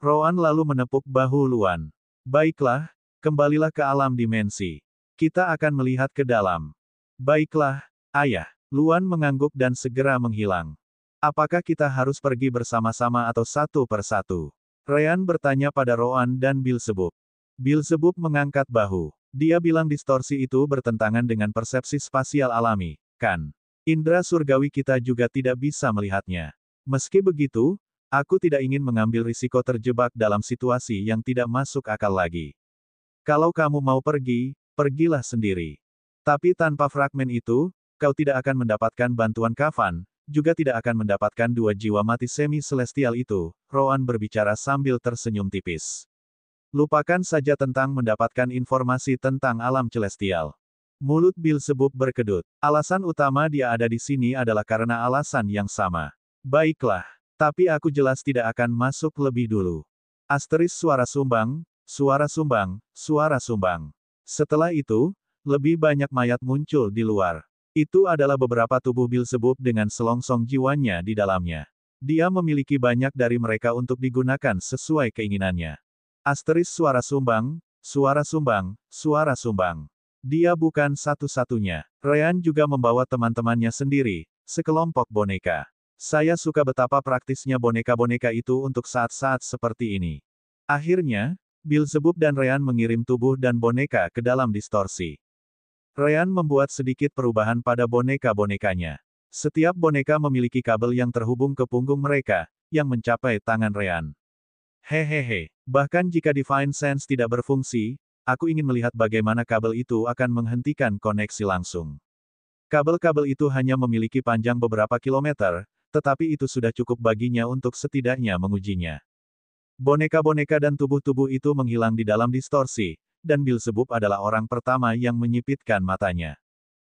Roan lalu menepuk bahu Luan. Baiklah, kembalilah ke alam dimensi. Kita akan melihat ke dalam. Baiklah, ayah. Luan mengangguk dan segera menghilang. Apakah kita harus pergi bersama-sama atau satu persatu? Ryan bertanya pada Roan dan Beelzebub. Beelzebub mengangkat bahu. Dia bilang distorsi itu bertentangan dengan persepsi spasial alami, kan? Indra surgawi kita juga tidak bisa melihatnya. Meski begitu, aku tidak ingin mengambil risiko terjebak dalam situasi yang tidak masuk akal lagi. Kalau kamu mau pergi, pergilah sendiri. Tapi tanpa fragmen itu, kau tidak akan mendapatkan bantuan kafan, juga tidak akan mendapatkan dua jiwa mati semi-celestial itu, Roan berbicara sambil tersenyum tipis. Lupakan saja tentang mendapatkan informasi tentang alam celestial. Mulut Beelzebub berkedut. Alasan utama dia ada di sini adalah karena alasan yang sama. Baiklah, tapi aku jelas tidak akan masuk lebih dulu. Asteris suara sumbang, suara sumbang, suara sumbang. Setelah itu, lebih banyak mayat muncul di luar. Itu adalah beberapa tubuh Beelzebub dengan selongsong jiwanya di dalamnya. Dia memiliki banyak dari mereka untuk digunakan sesuai keinginannya. Asteris suara sumbang, suara sumbang, suara sumbang. Dia bukan satu-satunya. Ryan juga membawa teman-temannya sendiri, sekelompok boneka. Saya suka betapa praktisnya boneka-boneka itu untuk saat-saat seperti ini. Akhirnya, Beelzebub dan Ryan mengirim tubuh dan boneka ke dalam distorsi. Ryan membuat sedikit perubahan pada boneka-bonekanya. Setiap boneka memiliki kabel yang terhubung ke punggung mereka, yang mencapai tangan Ryan. Hehehe, bahkan jika Divine Sense tidak berfungsi, aku ingin melihat bagaimana kabel itu akan menghentikan koneksi langsung. Kabel-kabel itu hanya memiliki panjang beberapa kilometer, tetapi itu sudah cukup baginya untuk setidaknya mengujinya. Boneka-boneka dan tubuh-tubuh itu menghilang di dalam distorsi, dan Beelzebub adalah orang pertama yang menyipitkan matanya.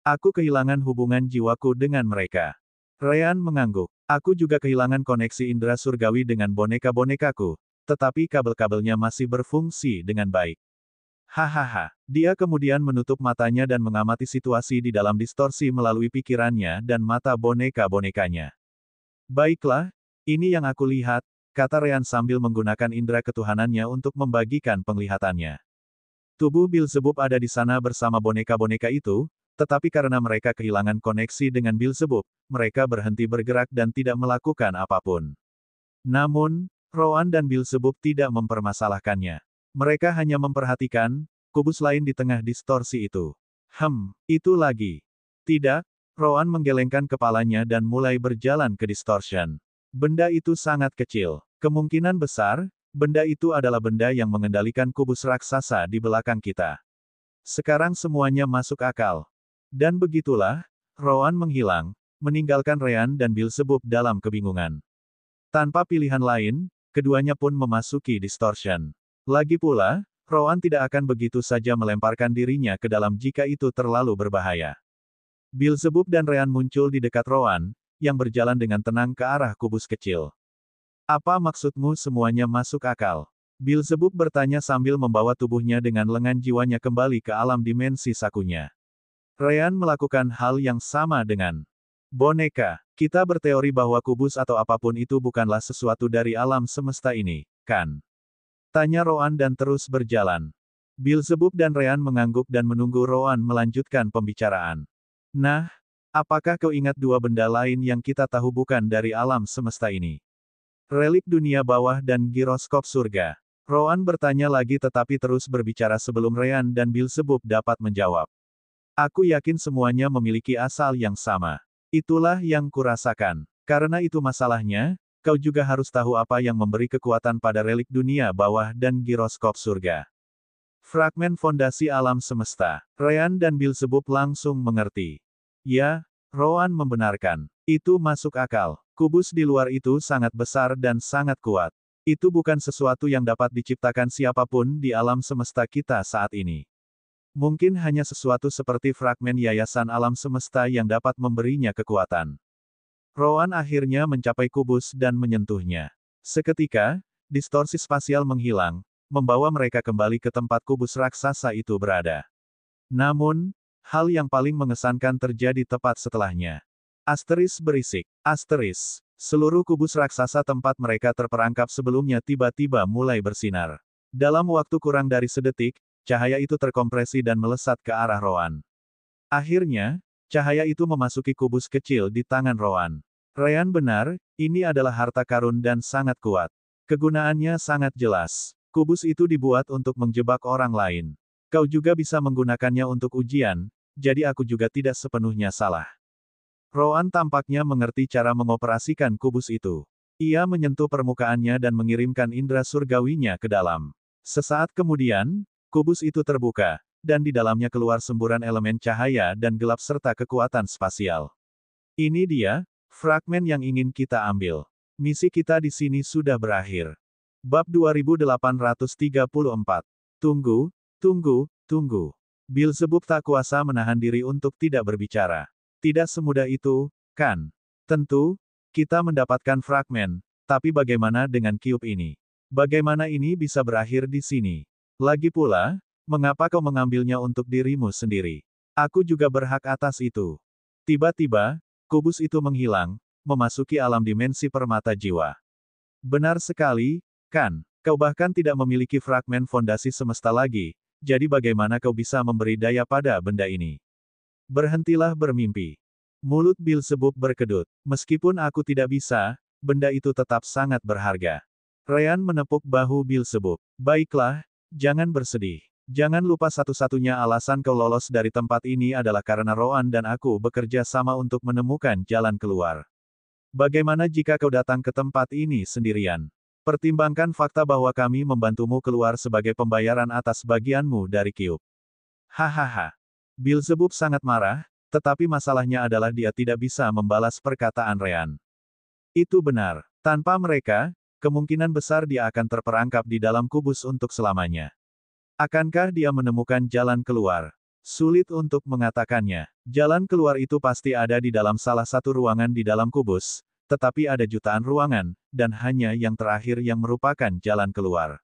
Aku kehilangan hubungan jiwaku dengan mereka. Ryan mengangguk. Aku juga kehilangan koneksi indera surgawi dengan boneka-bonekaku, tetapi kabel-kabelnya masih berfungsi dengan baik. Hahaha. Dia kemudian menutup matanya dan mengamati situasi di dalam distorsi melalui pikirannya dan mata boneka-bonekanya. Baiklah, ini yang aku lihat, kata Ryan sambil menggunakan indera ketuhanannya untuk membagikan penglihatannya. Tubuh Beelzebub ada di sana bersama boneka-boneka itu, tetapi karena mereka kehilangan koneksi dengan Beelzebub, mereka berhenti bergerak dan tidak melakukan apapun. Namun, Roan dan Beelzebub tidak mempermasalahkannya. Mereka hanya memperhatikan kubus lain di tengah distorsi itu. Itu lagi. Tidak, Roan menggelengkan kepalanya dan mulai berjalan ke distortion. Benda itu sangat kecil. Kemungkinan besar, benda itu adalah benda yang mengendalikan kubus raksasa di belakang kita. Sekarang semuanya masuk akal. Dan begitulah, Roan menghilang, meninggalkan Ryan dan Beelzebub dalam kebingungan. Tanpa pilihan lain, keduanya pun memasuki distortion. Lagi pula, Roan tidak akan begitu saja melemparkan dirinya ke dalam jika itu terlalu berbahaya. Beelzebub dan Ryan muncul di dekat Roan, yang berjalan dengan tenang ke arah kubus kecil. Apa maksudmu semuanya masuk akal? Beelzebub bertanya sambil membawa tubuhnya dengan lengan jiwanya kembali ke alam dimensi sakunya. Ryan melakukan hal yang sama dengan boneka. Kita berteori bahwa kubus atau apapun itu bukanlah sesuatu dari alam semesta ini, kan? Tanya Roan dan terus berjalan. Beelzebub dan Ryan mengangguk dan menunggu Roan melanjutkan pembicaraan. Nah, apakah kau ingat dua benda lain yang kita tahu bukan dari alam semesta ini? Relik dunia bawah dan giroskop surga. Roan bertanya lagi tetapi terus berbicara sebelum Ryan dan Beelzebub dapat menjawab. Aku yakin semuanya memiliki asal yang sama. Itulah yang kurasakan. Karena itu masalahnya, kau juga harus tahu apa yang memberi kekuatan pada relik dunia bawah dan giroskop surga. Fragmen fondasi alam semesta. Ryan dan Beelzebub langsung mengerti. Ya, Rowan membenarkan. Itu masuk akal. Kubus di luar itu sangat besar dan sangat kuat. Itu bukan sesuatu yang dapat diciptakan siapapun di alam semesta kita saat ini. Mungkin hanya sesuatu seperti fragmen yayasan alam semesta yang dapat memberinya kekuatan. Rowan akhirnya mencapai kubus dan menyentuhnya. Seketika, distorsi spasial menghilang, membawa mereka kembali ke tempat kubus raksasa itu berada. Namun, hal yang paling mengesankan terjadi tepat setelahnya. Asteris berisik. Asteris. Seluruh kubus raksasa tempat mereka terperangkap sebelumnya tiba-tiba mulai bersinar. Dalam waktu kurang dari sedetik, cahaya itu terkompresi dan melesat ke arah Rowan. Akhirnya, cahaya itu memasuki kubus kecil di tangan Rowan. Ryan benar, ini adalah harta karun dan sangat kuat. Kegunaannya sangat jelas. Kubus itu dibuat untuk menjebak orang lain. Kau juga bisa menggunakannya untuk ujian, jadi aku juga tidak sepenuhnya salah. Rowan tampaknya mengerti cara mengoperasikan kubus itu. Ia menyentuh permukaannya dan mengirimkan indera surgawinya ke dalam. Sesaat kemudian, kubus itu terbuka, dan di dalamnya keluar semburan elemen cahaya dan gelap serta kekuatan spasial. Ini dia, fragmen yang ingin kita ambil. Misi kita di sini sudah berakhir. Bab 2834. Tunggu, tunggu, tunggu. Beelzebub tak kuasa menahan diri untuk tidak berbicara. Tidak semudah itu, kan? Tentu, kita mendapatkan fragmen, tapi bagaimana dengan cube ini? Bagaimana ini bisa berakhir di sini? Lagi pula, mengapa kau mengambilnya untuk dirimu sendiri? Aku juga berhak atas itu. Tiba-tiba, kubus itu menghilang, memasuki alam dimensi permata jiwa. Benar sekali, kan? Kau bahkan tidak memiliki fragmen fondasi semesta lagi, jadi bagaimana kau bisa memberi daya pada benda ini? Berhentilah bermimpi. Mulut Beelzebub berkedut. Meskipun aku tidak bisa, benda itu tetap sangat berharga. Ryan menepuk bahu Beelzebub. Baiklah, jangan bersedih. Jangan lupa satu-satunya alasan kau lolos dari tempat ini adalah karena Rowan dan aku bekerja sama untuk menemukan jalan keluar. Bagaimana jika kau datang ke tempat ini sendirian? Pertimbangkan fakta bahwa kami membantumu keluar sebagai pembayaran atas bagianmu dari Cube. Hahaha. Beelzebub sangat marah, tetapi masalahnya adalah dia tidak bisa membalas perkataan Ryan. Itu benar. Tanpa mereka, kemungkinan besar dia akan terperangkap di dalam kubus untuk selamanya. Akankah dia menemukan jalan keluar? Sulit untuk mengatakannya. Jalan keluar itu pasti ada di dalam salah satu ruangan di dalam kubus, tetapi ada jutaan ruangan, dan hanya yang terakhir yang merupakan jalan keluar.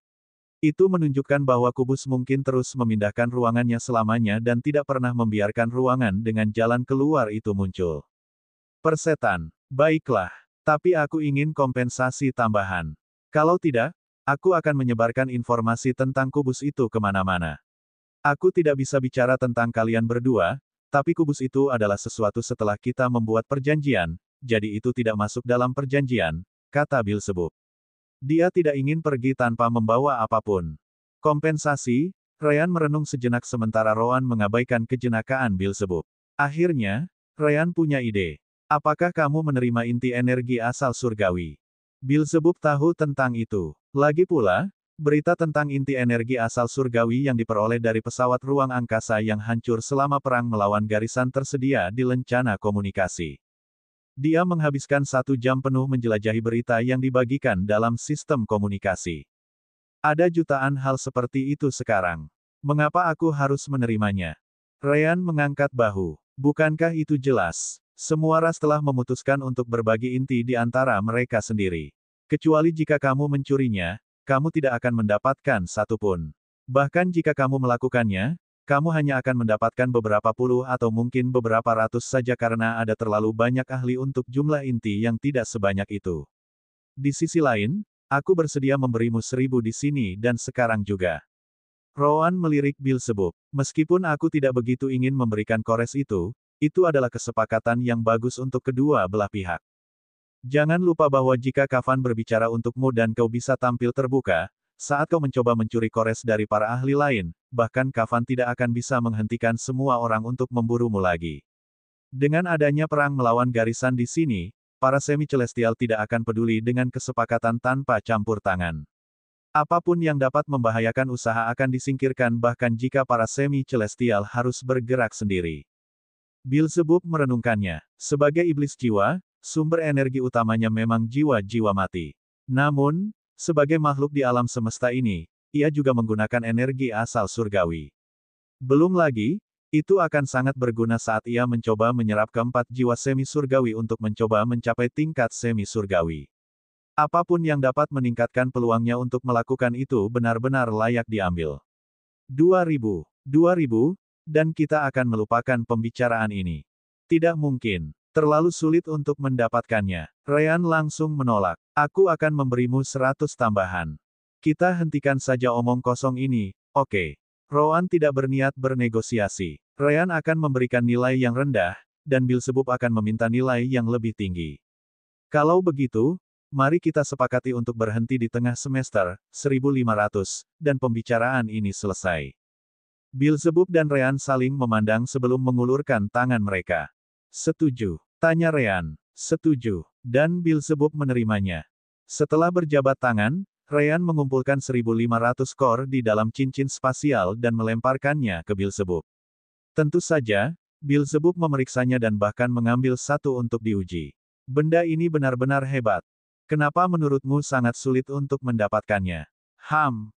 Itu menunjukkan bahwa kubus mungkin terus memindahkan ruangannya selamanya dan tidak pernah membiarkan ruangan dengan jalan keluar itu muncul. Persetan. Baiklah. Tapi aku ingin kompensasi tambahan. Kalau tidak, aku akan menyebarkan informasi tentang kubus itu kemana-mana. Aku tidak bisa bicara tentang kalian berdua, tapi kubus itu adalah sesuatu setelah kita membuat perjanjian, jadi itu tidak masuk dalam perjanjian, kata Beelzebub. Dia tidak ingin pergi tanpa membawa apapun. Kompensasi, Ryan merenung sejenak sementara Rowan mengabaikan kejenakaan Beelzebub. Akhirnya, Ryan punya ide. Apakah kamu menerima inti energi asal surgawi? Beelzebub tahu tentang itu. Lagi pula, berita tentang inti energi asal surgawi yang diperoleh dari pesawat ruang angkasa yang hancur selama perang melawan garisan tersedia di lencana komunikasi. Dia menghabiskan 1 jam penuh menjelajahi berita yang dibagikan dalam sistem komunikasi. Ada jutaan hal seperti itu sekarang. Mengapa aku harus menerimanya? Ryan mengangkat bahu. Bukankah itu jelas? Semua ras telah memutuskan untuk berbagi inti di antara mereka sendiri. Kecuali jika kamu mencurinya, kamu tidak akan mendapatkan satu pun. Bahkan jika kamu melakukannya, kamu hanya akan mendapatkan beberapa puluh atau mungkin beberapa ratus saja karena ada terlalu banyak ahli untuk jumlah inti yang tidak sebanyak itu. Di sisi lain, aku bersedia memberimu 1000 di sini dan sekarang juga. Rowan melirik Beelzebub. Meskipun aku tidak begitu ingin memberikan kores itu adalah kesepakatan yang bagus untuk kedua belah pihak. Jangan lupa bahwa jika Kafan berbicara untukmu dan kau bisa tampil terbuka, saat kau mencoba mencuri kores dari para ahli lain, bahkan Kafan tidak akan bisa menghentikan semua orang untuk memburumu lagi. Dengan adanya perang melawan garisan di sini, para semi celestial tidak akan peduli dengan kesepakatan tanpa campur tangan. Apapun yang dapat membahayakan usaha akan disingkirkan bahkan jika para semi celestial harus bergerak sendiri. Beelzebub merenungkannya. Sebagai iblis jiwa, sumber energi utamanya memang jiwa-jiwa mati. Namun, sebagai makhluk di alam semesta ini, ia juga menggunakan energi asal surgawi. Belum lagi, itu akan sangat berguna saat ia mencoba menyerap keempat jiwa semi surgawi untuk mencoba mencapai tingkat semi surgawi. Apapun yang dapat meningkatkan peluangnya untuk melakukan itu benar-benar layak diambil. 2000, dan kita akan melupakan pembicaraan ini. Tidak mungkin. Terlalu sulit untuk mendapatkannya. Ryan langsung menolak. Aku akan memberimu 100 tambahan. Kita hentikan saja omong kosong ini, oke. Rowan tidak berniat bernegosiasi. Ryan akan memberikan nilai yang rendah, dan Beelzebub akan meminta nilai yang lebih tinggi. Kalau begitu, mari kita sepakati untuk berhenti di tengah semester, 1500, dan pembicaraan ini selesai. Beelzebub dan Ryan saling memandang sebelum mengulurkan tangan mereka. Setuju? Tanya Ryan. Setuju. Dan Beelzebub menerimanya. Setelah berjabat tangan, Ryan mengumpulkan 1500 core di dalam cincin spasial dan melemparkannya ke Beelzebub. Tentu saja, Beelzebub memeriksanya dan bahkan mengambil satu untuk diuji. Benda ini benar-benar hebat. Kenapa menurutmu sangat sulit untuk mendapatkannya?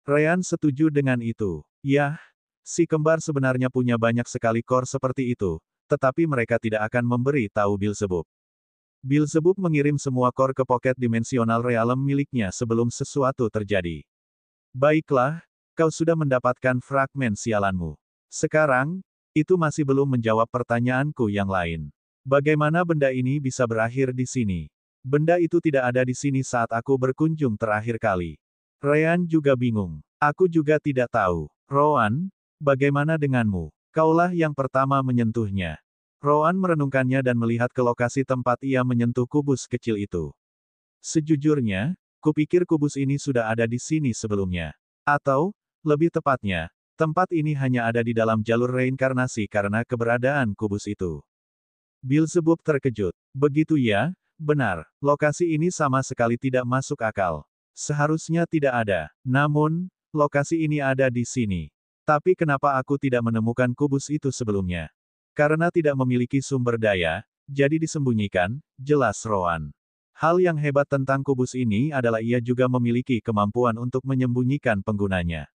Ryan setuju dengan itu. Yah, si kembar sebenarnya punya banyak sekali core seperti itu, tetapi mereka tidak akan memberi tahu Beelzebub. Beelzebub mengirim semua core ke pocket dimensional realm miliknya sebelum sesuatu terjadi. Baiklah, kau sudah mendapatkan fragmen sialanmu. Sekarang, itu masih belum menjawab pertanyaanku yang lain. Bagaimana benda ini bisa berakhir di sini? Benda itu tidak ada di sini saat aku berkunjung terakhir kali. Ryan juga bingung. Aku juga tidak tahu. Rowan, bagaimana denganmu? Kaulah yang pertama menyentuhnya. Rowan merenungkannya dan melihat ke lokasi tempat ia menyentuh kubus kecil itu. Sejujurnya, kupikir kubus ini sudah ada di sini sebelumnya. Atau, lebih tepatnya, tempat ini hanya ada di dalam jalur reinkarnasi karena keberadaan kubus itu. Beelzebub terkejut. Begitu ya? Benar, lokasi ini sama sekali tidak masuk akal. Seharusnya tidak ada. Namun, lokasi ini ada di sini. Tapi kenapa aku tidak menemukan kubus itu sebelumnya? Karena tidak memiliki sumber daya, jadi disembunyikan, jelas Rowan. Hal yang hebat tentang kubus ini adalah ia juga memiliki kemampuan untuk menyembunyikan penggunanya.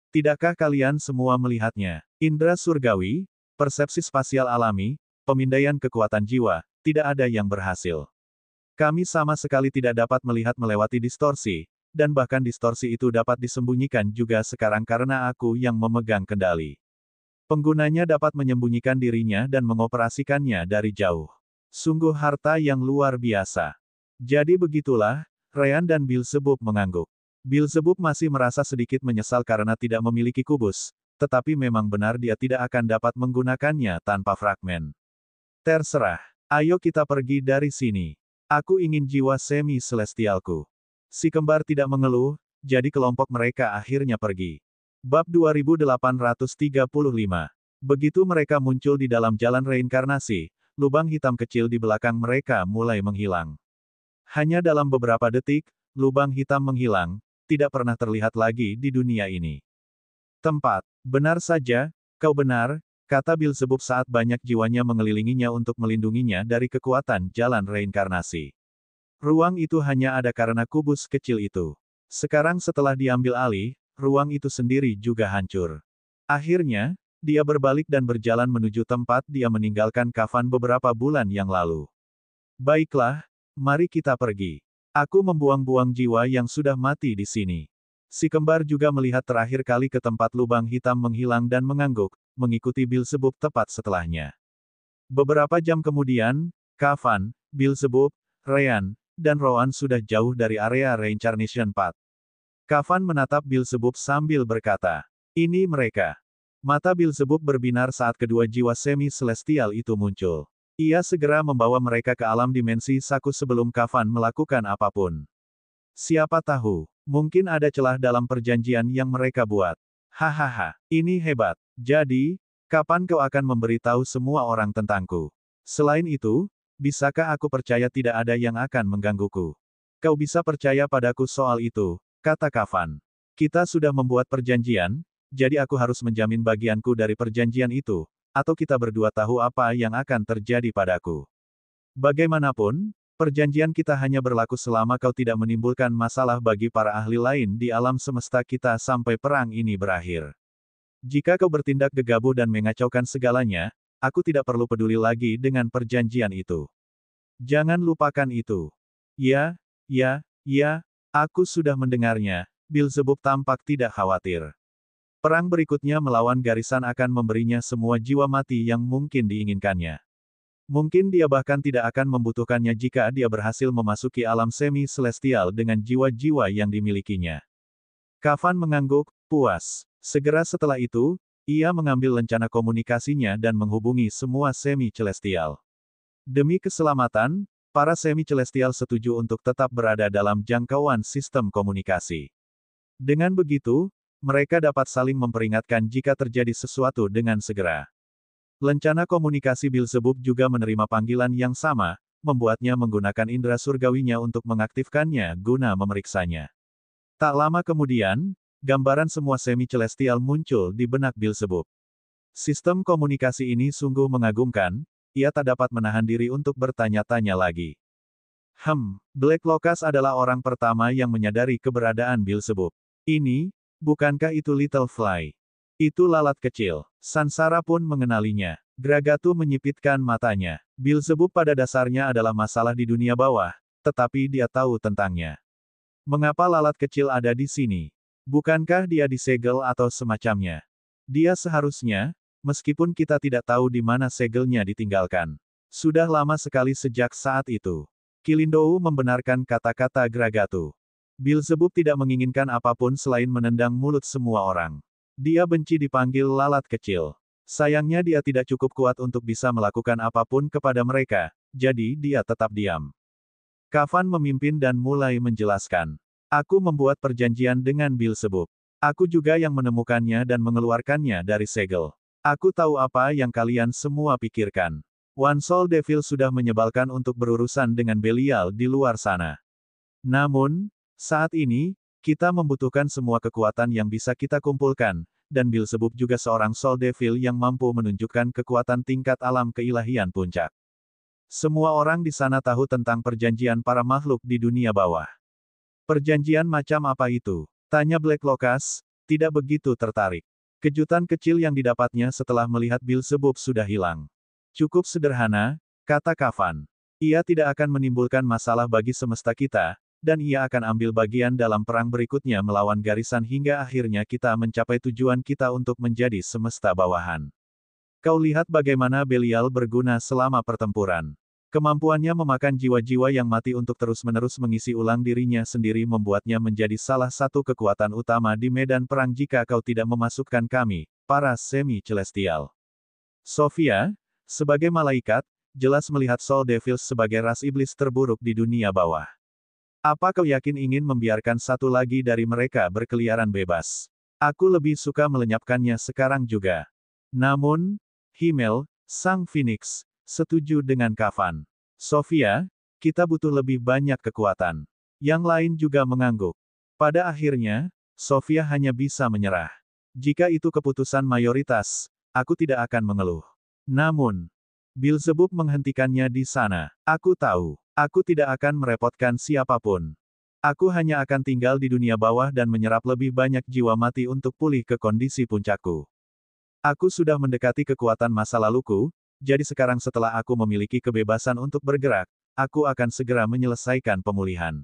Tidakkah kalian semua melihatnya? Indra surgawi, persepsi spasial alami, pemindaian kekuatan jiwa, tidak ada yang berhasil. Kami sama sekali tidak dapat melihat melewati distorsi, dan bahkan distorsi itu dapat disembunyikan juga sekarang karena aku yang memegang kendali. Penggunanya dapat menyembunyikan dirinya dan mengoperasikannya dari jauh. Sungguh harta yang luar biasa. Jadi begitulah, Ryan dan Beelzebub mengangguk. Beelzebub masih merasa sedikit menyesal karena tidak memiliki kubus, tetapi memang benar dia tidak akan dapat menggunakannya tanpa fragmen. Terserah. Ayo kita pergi dari sini. Aku ingin jiwa semi-celestialku. Si kembar tidak mengeluh, jadi kelompok mereka akhirnya pergi. Bab 2835. Begitu mereka muncul di dalam jalan reinkarnasi, lubang hitam kecil di belakang mereka mulai menghilang. Hanya dalam beberapa detik, lubang hitam menghilang, tidak pernah terlihat lagi di dunia ini. Tempat. Benar saja, kau benar, kata Beelzebub saat banyak jiwanya mengelilinginya untuk melindunginya dari kekuatan jalan reinkarnasi. Ruang itu hanya ada karena kubus kecil itu. Sekarang setelah diambil alih, ruang itu sendiri juga hancur. Akhirnya, dia berbalik dan berjalan menuju tempat dia meninggalkan kafan beberapa bulan yang lalu. Baiklah, mari kita pergi. Aku membuang-buang jiwa yang sudah mati di sini. Si kembar juga melihat terakhir kali ke tempat lubang hitam menghilang dan mengangguk, mengikuti Beelzebub tepat setelahnya. Beberapa jam kemudian, Kafan, Beelzebub, Ryan, dan Rowan sudah jauh dari area Reincarnation Path. Kafan menatap Beelzebub sambil berkata, "Ini mereka." Mata Beelzebub berbinar saat kedua jiwa semi-celestial itu muncul. Ia segera membawa mereka ke alam dimensi Saku sebelum Kafan melakukan apapun. Siapa tahu, mungkin ada celah dalam perjanjian yang mereka buat. Hahaha, ini hebat. Jadi, kapan kau akan memberitahu semua orang tentangku? Selain itu, bisakah aku percaya tidak ada yang akan menggangguku? Kau bisa percaya padaku soal itu, kata Kafan. Kita sudah membuat perjanjian, jadi aku harus menjamin bagianku dari perjanjian itu, atau kita berdua tahu apa yang akan terjadi padaku. Bagaimanapun, perjanjian kita hanya berlaku selama kau tidak menimbulkan masalah bagi para ahli lain di alam semesta kita sampai perang ini berakhir. Jika kau bertindak gegabah dan mengacaukan segalanya, aku tidak perlu peduli lagi dengan perjanjian itu. Jangan lupakan itu. Ya, aku sudah mendengarnya. Beelzebub tampak tidak khawatir. Perang berikutnya melawan Garisan akan memberinya semua jiwa mati yang mungkin diinginkannya. Mungkin dia bahkan tidak akan membutuhkannya jika dia berhasil memasuki alam semi-celestial dengan jiwa-jiwa yang dimilikinya. Kafan mengangguk, puas. Segera setelah itu, ia mengambil lencana komunikasinya dan menghubungi semua semi-celestial. Demi keselamatan, para semi-celestial setuju untuk tetap berada dalam jangkauan sistem komunikasi. Dengan begitu, mereka dapat saling memperingatkan jika terjadi sesuatu dengan segera. Lencana komunikasi Beelzebub juga menerima panggilan yang sama, membuatnya menggunakan indera surgawinya untuk mengaktifkannya guna memeriksanya. Tak lama kemudian, gambaran semua semi-celestial muncul di benak Beelzebub. Sistem komunikasi ini sungguh mengagumkan, ia tak dapat menahan diri untuk bertanya-tanya lagi. Black Locust adalah orang pertama yang menyadari keberadaan Beelzebub. Ini, bukankah itu Little Fly? Itu lalat kecil. Sansara pun mengenalinya. Gragatu menyipitkan matanya. Beelzebub pada dasarnya adalah masalah di dunia bawah, tetapi dia tahu tentangnya. Mengapa lalat kecil ada di sini? Bukankah dia disegel atau semacamnya? Dia seharusnya, meskipun kita tidak tahu di mana segelnya ditinggalkan. Sudah lama sekali sejak saat itu. Kilindou membenarkan kata-kata Gragatu. Beelzebub tidak menginginkan apapun selain menendang mulut semua orang. Dia benci dipanggil lalat kecil. Sayangnya dia tidak cukup kuat untuk bisa melakukan apapun kepada mereka, jadi dia tetap diam. Kafan memimpin dan mulai menjelaskan. Aku membuat perjanjian dengan Beelzebub. Aku juga yang menemukannya dan mengeluarkannya dari segel. Aku tahu apa yang kalian semua pikirkan. One Soul Devil sudah menyebalkan untuk berurusan dengan Belial di luar sana. Namun, saat ini, kita membutuhkan semua kekuatan yang bisa kita kumpulkan, dan Beelzebub juga seorang Soul Devil yang mampu menunjukkan kekuatan tingkat alam keilahian puncak. Semua orang di sana tahu tentang perjanjian para makhluk di dunia bawah. Perjanjian macam apa itu? Tanya Black Locust, tidak begitu tertarik. Kejutan kecil yang didapatnya setelah melihat Beelzebub sudah hilang. Cukup sederhana, kata Kafan. Ia tidak akan menimbulkan masalah bagi semesta kita, dan ia akan ambil bagian dalam perang berikutnya melawan Garisan hingga akhirnya kita mencapai tujuan kita untuk menjadi semesta bawahan. Kau lihat bagaimana Belial berguna selama pertempuran. Kemampuannya memakan jiwa-jiwa yang mati untuk terus-menerus mengisi ulang dirinya sendiri membuatnya menjadi salah satu kekuatan utama di medan perang jika kau tidak memasukkan kami, para semi-celestial. Sophia, sebagai malaikat, jelas melihat Soul Devils sebagai ras iblis terburuk di dunia bawah. Apa kau yakin ingin membiarkan satu lagi dari mereka berkeliaran bebas? Aku lebih suka melenyapkannya sekarang juga. Namun, Himmel, Sang Phoenix, setuju dengan Kafan. Sophia, kita butuh lebih banyak kekuatan. Yang lain juga mengangguk. Pada akhirnya, Sophia hanya bisa menyerah. Jika itu keputusan mayoritas, aku tidak akan mengeluh. Namun, Beelzebub menghentikannya di sana. Aku tahu. Aku tidak akan merepotkan siapapun. Aku hanya akan tinggal di dunia bawah dan menyerap lebih banyak jiwa mati untuk pulih ke kondisi puncakku. Aku sudah mendekati kekuatan masa laluku, jadi sekarang setelah aku memiliki kebebasan untuk bergerak, aku akan segera menyelesaikan pemulihan.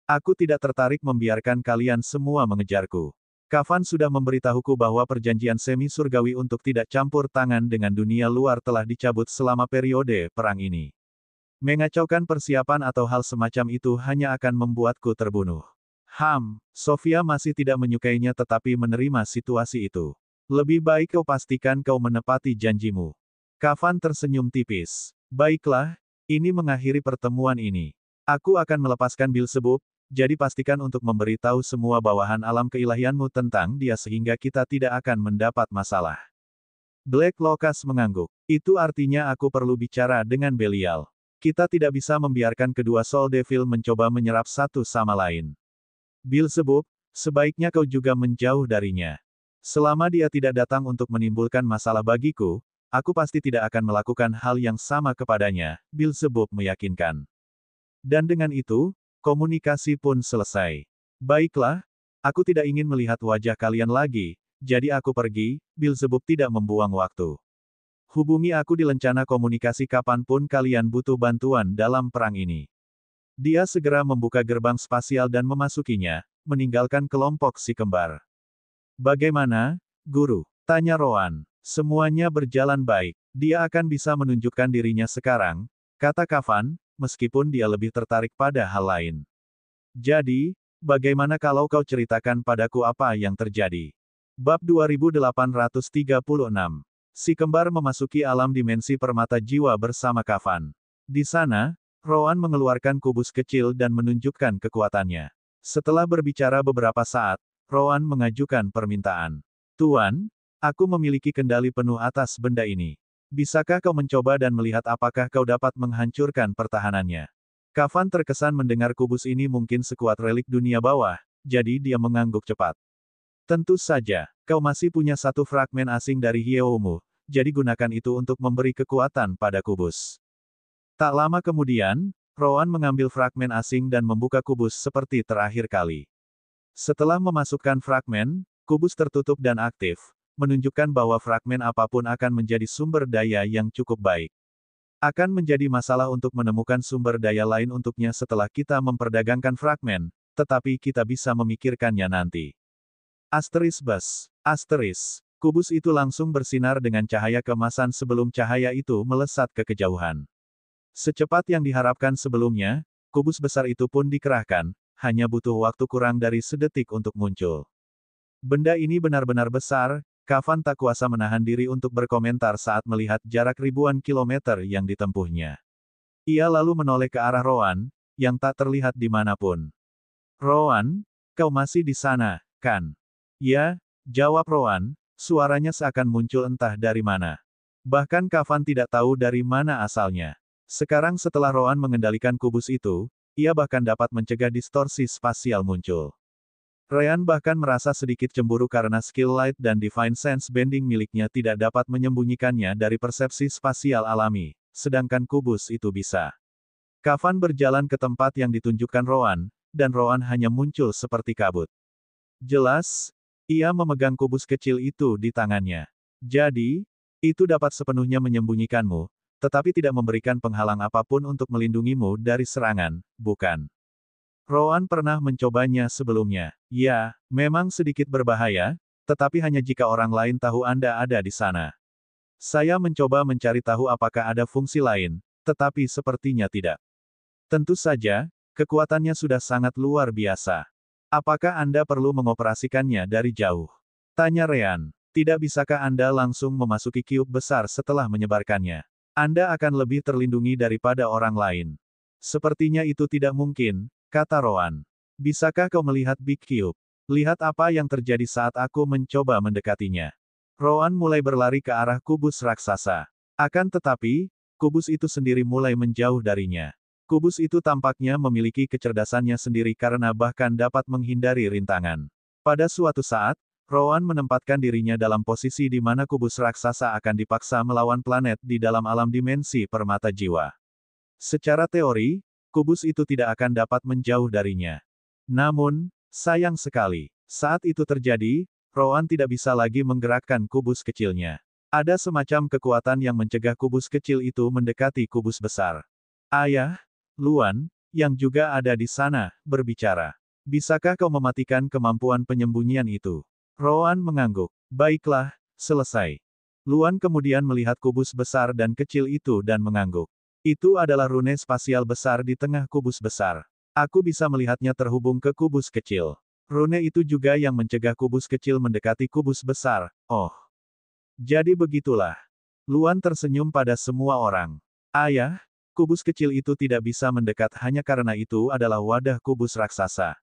Aku tidak tertarik membiarkan kalian semua mengejarku. Kafan sudah memberitahuku bahwa perjanjian semi-surgawi untuk tidak campur tangan dengan dunia luar telah dicabut selama periode perang ini. Mengacaukan persiapan atau hal semacam itu hanya akan membuatku terbunuh. Sophia masih tidak menyukainya tetapi menerima situasi itu. Lebih baik kau pastikan kau menepati janjimu. Kafan tersenyum tipis. Baiklah, ini mengakhiri pertemuan ini. Aku akan melepaskan Beelzebub, jadi pastikan untuk memberitahu semua bawahan alam keilahianmu tentang dia sehingga kita tidak akan mendapat masalah. Black Locust mengangguk. Itu artinya aku perlu bicara dengan Belial. Kita tidak bisa membiarkan kedua Soul Devil mencoba menyerap satu sama lain. Beelzebub, sebaiknya kau juga menjauh darinya. Selama dia tidak datang untuk menimbulkan masalah bagiku, aku pasti tidak akan melakukan hal yang sama kepadanya, Beelzebub meyakinkan. Dan dengan itu, komunikasi pun selesai. Baiklah, aku tidak ingin melihat wajah kalian lagi, jadi aku pergi, Beelzebub tidak membuang waktu. Hubungi aku di lencana komunikasi kapanpun kalian butuh bantuan dalam perang ini. Dia segera membuka gerbang spasial dan memasukinya, meninggalkan kelompok si kembar. Bagaimana, Guru? Tanya Roan. Semuanya berjalan baik. Dia akan bisa menunjukkan dirinya sekarang, kata Kavan, meskipun dia lebih tertarik pada hal lain. Jadi, bagaimana kalau kau ceritakan padaku apa yang terjadi? Bab 2836. Si kembar memasuki alam dimensi permata jiwa bersama Kavan. Di sana, Roan mengeluarkan kubus kecil dan menunjukkan kekuatannya. Setelah berbicara beberapa saat, Roan mengajukan permintaan. Tuan, aku memiliki kendali penuh atas benda ini. Bisakah kau mencoba dan melihat apakah kau dapat menghancurkan pertahanannya? Kavan terkesan mendengar kubus ini mungkin sekuat relik dunia bawah, jadi dia mengangguk cepat. Tentu saja, kau masih punya satu fragmen asing dari Hyeoumu, jadi gunakan itu untuk memberi kekuatan pada kubus. Tak lama kemudian, Roan mengambil fragmen asing dan membuka kubus seperti terakhir kali. Setelah memasukkan fragmen, kubus tertutup dan aktif, menunjukkan bahwa fragmen apapun akan menjadi sumber daya yang cukup baik. Akan menjadi masalah untuk menemukan sumber daya lain untuknya setelah kita memperdagangkan fragmen, tetapi kita bisa memikirkannya nanti. Asteris. Kubus itu langsung bersinar dengan cahaya keemasan sebelum cahaya itu melesat ke kejauhan. Secepat yang diharapkan sebelumnya, kubus besar itu pun dikerahkan, hanya butuh waktu kurang dari sedetik untuk muncul. Benda ini benar-benar besar, Kavan tak kuasa menahan diri untuk berkomentar saat melihat jarak ribuan kilometer yang ditempuhnya. Ia lalu menoleh ke arah Roan, yang tak terlihat dimanapun. Roan, kau masih di sana, kan? Ya, jawab Roan, suaranya seakan muncul entah dari mana. Bahkan Kavan tidak tahu dari mana asalnya. Sekarang setelah Roan mengendalikan kubus itu, ia bahkan dapat mencegah distorsi spasial muncul. Ryan bahkan merasa sedikit cemburu karena skill Light dan Divine Sense Bending miliknya tidak dapat menyembunyikannya dari persepsi spasial alami, sedangkan kubus itu bisa. Kavan berjalan ke tempat yang ditunjukkan Roan, dan Roan hanya muncul seperti kabut. Jelas, ia memegang kubus kecil itu di tangannya. Jadi, itu dapat sepenuhnya menyembunyikanmu, tetapi tidak memberikan penghalang apapun untuk melindungimu dari serangan, bukan? Roan pernah mencobanya sebelumnya. Ya, memang sedikit berbahaya, tetapi hanya jika orang lain tahu Anda ada di sana. Saya mencoba mencari tahu apakah ada fungsi lain, tetapi sepertinya tidak. Tentu saja, kekuatannya sudah sangat luar biasa. Apakah Anda perlu mengoperasikannya dari jauh? Tanya Ryan. Tidak bisakah Anda langsung memasuki cube besar setelah menyebarkannya? Anda akan lebih terlindungi daripada orang lain. Sepertinya itu tidak mungkin, kata Roan. Bisakah kau melihat Big Cube? Lihat apa yang terjadi saat aku mencoba mendekatinya. Roan mulai berlari ke arah kubus raksasa. Akan tetapi, kubus itu sendiri mulai menjauh darinya. Kubus itu tampaknya memiliki kecerdasannya sendiri karena bahkan dapat menghindari rintangan. Pada suatu saat, Roan menempatkan dirinya dalam posisi di mana kubus raksasa akan dipaksa melawan planet di dalam alam dimensi permata jiwa. Secara teori, kubus itu tidak akan dapat menjauh darinya. Namun, sayang sekali, saat itu terjadi, Roan tidak bisa lagi menggerakkan kubus kecilnya. Ada semacam kekuatan yang mencegah kubus kecil itu mendekati kubus besar. Ayah, Luan, yang juga ada di sana, berbicara. Bisakah kau mematikan kemampuan penyembunyian itu? Roan mengangguk. Baiklah, selesai. Luan kemudian melihat kubus besar dan kecil itu dan mengangguk. Itu adalah rune spasial besar di tengah kubus besar. Aku bisa melihatnya terhubung ke kubus kecil. Rune itu juga yang mencegah kubus kecil mendekati kubus besar. Oh. Jadi begitulah. Luan tersenyum pada semua orang. Ayah, kubus kecil itu tidak bisa mendekat hanya karena itu adalah wadah kubus raksasa.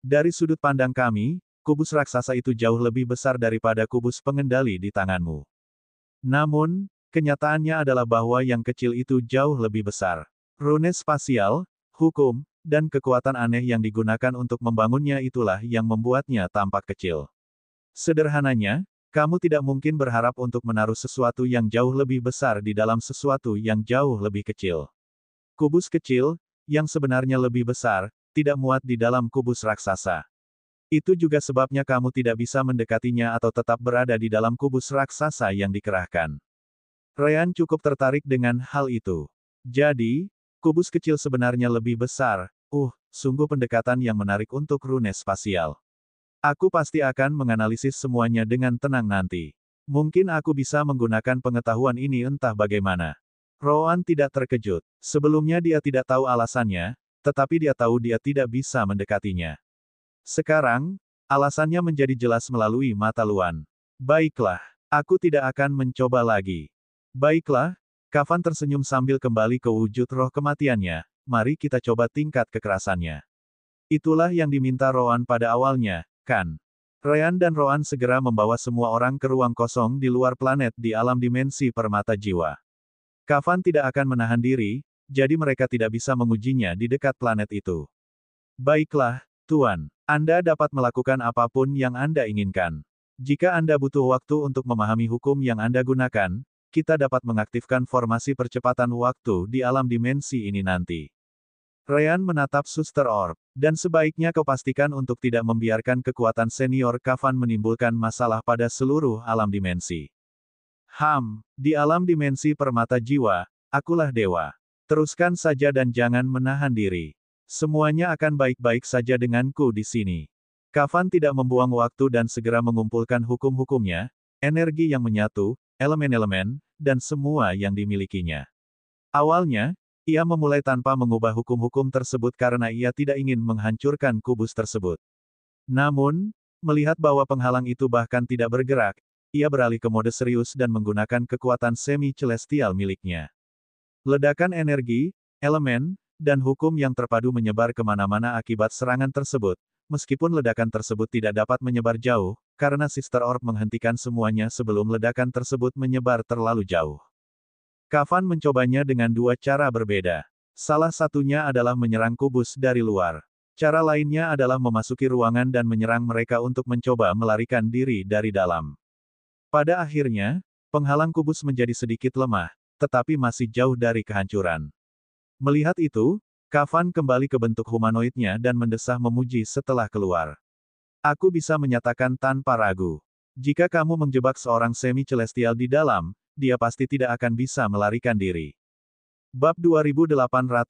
Dari sudut pandang kami, kubus raksasa itu jauh lebih besar daripada kubus pengendali di tanganmu. Namun, kenyataannya adalah bahwa yang kecil itu jauh lebih besar. Rune spasial, hukum, dan kekuatan aneh yang digunakan untuk membangunnya itulah yang membuatnya tampak kecil. Sederhananya, kamu tidak mungkin berharap untuk menaruh sesuatu yang jauh lebih besar di dalam sesuatu yang jauh lebih kecil. Kubus kecil, yang sebenarnya lebih besar, tidak muat di dalam kubus raksasa. Itu juga sebabnya kamu tidak bisa mendekatinya atau tetap berada di dalam kubus raksasa yang dikerahkan. Ryan cukup tertarik dengan hal itu. Jadi, kubus kecil sebenarnya lebih besar. Sungguh pendekatan yang menarik untuk rune spasial. Aku pasti akan menganalisis semuanya dengan tenang nanti. Mungkin aku bisa menggunakan pengetahuan ini entah bagaimana. Rowan tidak terkejut. Sebelumnya dia tidak tahu alasannya, tetapi dia tahu dia tidak bisa mendekatinya. Sekarang, alasannya menjadi jelas melalui mata Luan. Baiklah, aku tidak akan mencoba lagi. Baiklah, Kavan tersenyum sambil kembali ke wujud roh kematiannya. Mari kita coba tingkat kekerasannya. Itulah yang diminta Rowan pada awalnya, kan? Ryan dan Rowan segera membawa semua orang ke ruang kosong di luar planet di alam dimensi permata jiwa. Kavan tidak akan menahan diri, jadi mereka tidak bisa mengujinya di dekat planet itu. Baiklah, Tuan. Anda dapat melakukan apapun yang Anda inginkan. Jika Anda butuh waktu untuk memahami hukum yang Anda gunakan, kita dapat mengaktifkan formasi percepatan waktu di alam dimensi ini nanti. Ryan menatap Suster Orb, dan sebaiknya kau pastikan untuk tidak membiarkan kekuatan senior Kavan menimbulkan masalah pada seluruh alam dimensi. Di alam dimensi permata jiwa, akulah dewa. Teruskan saja dan jangan menahan diri. Semuanya akan baik-baik saja denganku di sini. Kavan tidak membuang waktu dan segera mengumpulkan hukum-hukumnya, energi yang menyatu, elemen-elemen, dan semua yang dimilikinya. Awalnya, ia memulai tanpa mengubah hukum-hukum tersebut karena ia tidak ingin menghancurkan kubus tersebut. Namun, melihat bahwa penghalang itu bahkan tidak bergerak, ia beralih ke mode serius dan menggunakan kekuatan semi-celestial miliknya. Ledakan energi, elemen, dan hukum yang terpadu menyebar kemana-mana akibat serangan tersebut, meskipun ledakan tersebut tidak dapat menyebar jauh, karena Sister Orb menghentikan semuanya sebelum ledakan tersebut menyebar terlalu jauh. Kavan mencobanya dengan dua cara berbeda. Salah satunya adalah menyerang kubus dari luar. Cara lainnya adalah memasuki ruangan dan menyerang mereka untuk mencoba melarikan diri dari dalam. Pada akhirnya, penghalang kubus menjadi sedikit lemah, tetapi masih jauh dari kehancuran. Melihat itu, Kavan kembali ke bentuk humanoidnya dan mendesah memuji setelah keluar. Aku bisa menyatakan tanpa ragu. Jika kamu menjebak seorang semi-celestial di dalam, dia pasti tidak akan bisa melarikan diri. Bab 2837.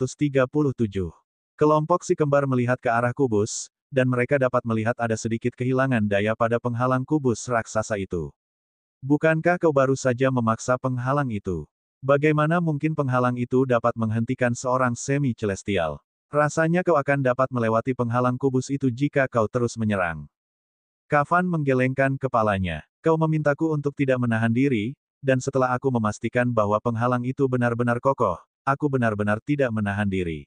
Kelompok si kembar melihat ke arah kubus, dan mereka dapat melihat ada sedikit kehilangan daya pada penghalang kubus raksasa itu. Bukankah kau baru saja memaksa penghalang itu? Bagaimana mungkin penghalang itu dapat menghentikan seorang semi-celestial? Rasanya kau akan dapat melewati penghalang kubus itu jika kau terus menyerang. Kavan menggelengkan kepalanya. Kau memintaku untuk tidak menahan diri, dan setelah aku memastikan bahwa penghalang itu benar-benar kokoh, aku benar-benar tidak menahan diri.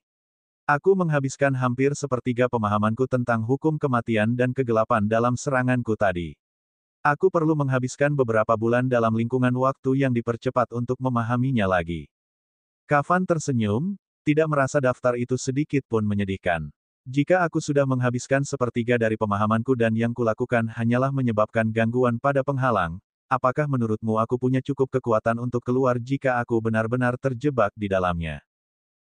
Aku menghabiskan hampir sepertiga pemahamanku tentang hukum kematian dan kegelapan dalam seranganku tadi. Aku perlu menghabiskan beberapa bulan dalam lingkungan waktu yang dipercepat untuk memahaminya lagi. Kavan tersenyum, tidak merasa daftar itu sedikit pun menyedihkan. Jika aku sudah menghabiskan sepertiga dari pemahamanku dan yang kulakukan hanyalah menyebabkan gangguan pada penghalang, apakah menurutmu aku punya cukup kekuatan untuk keluar jika aku benar-benar terjebak di dalamnya?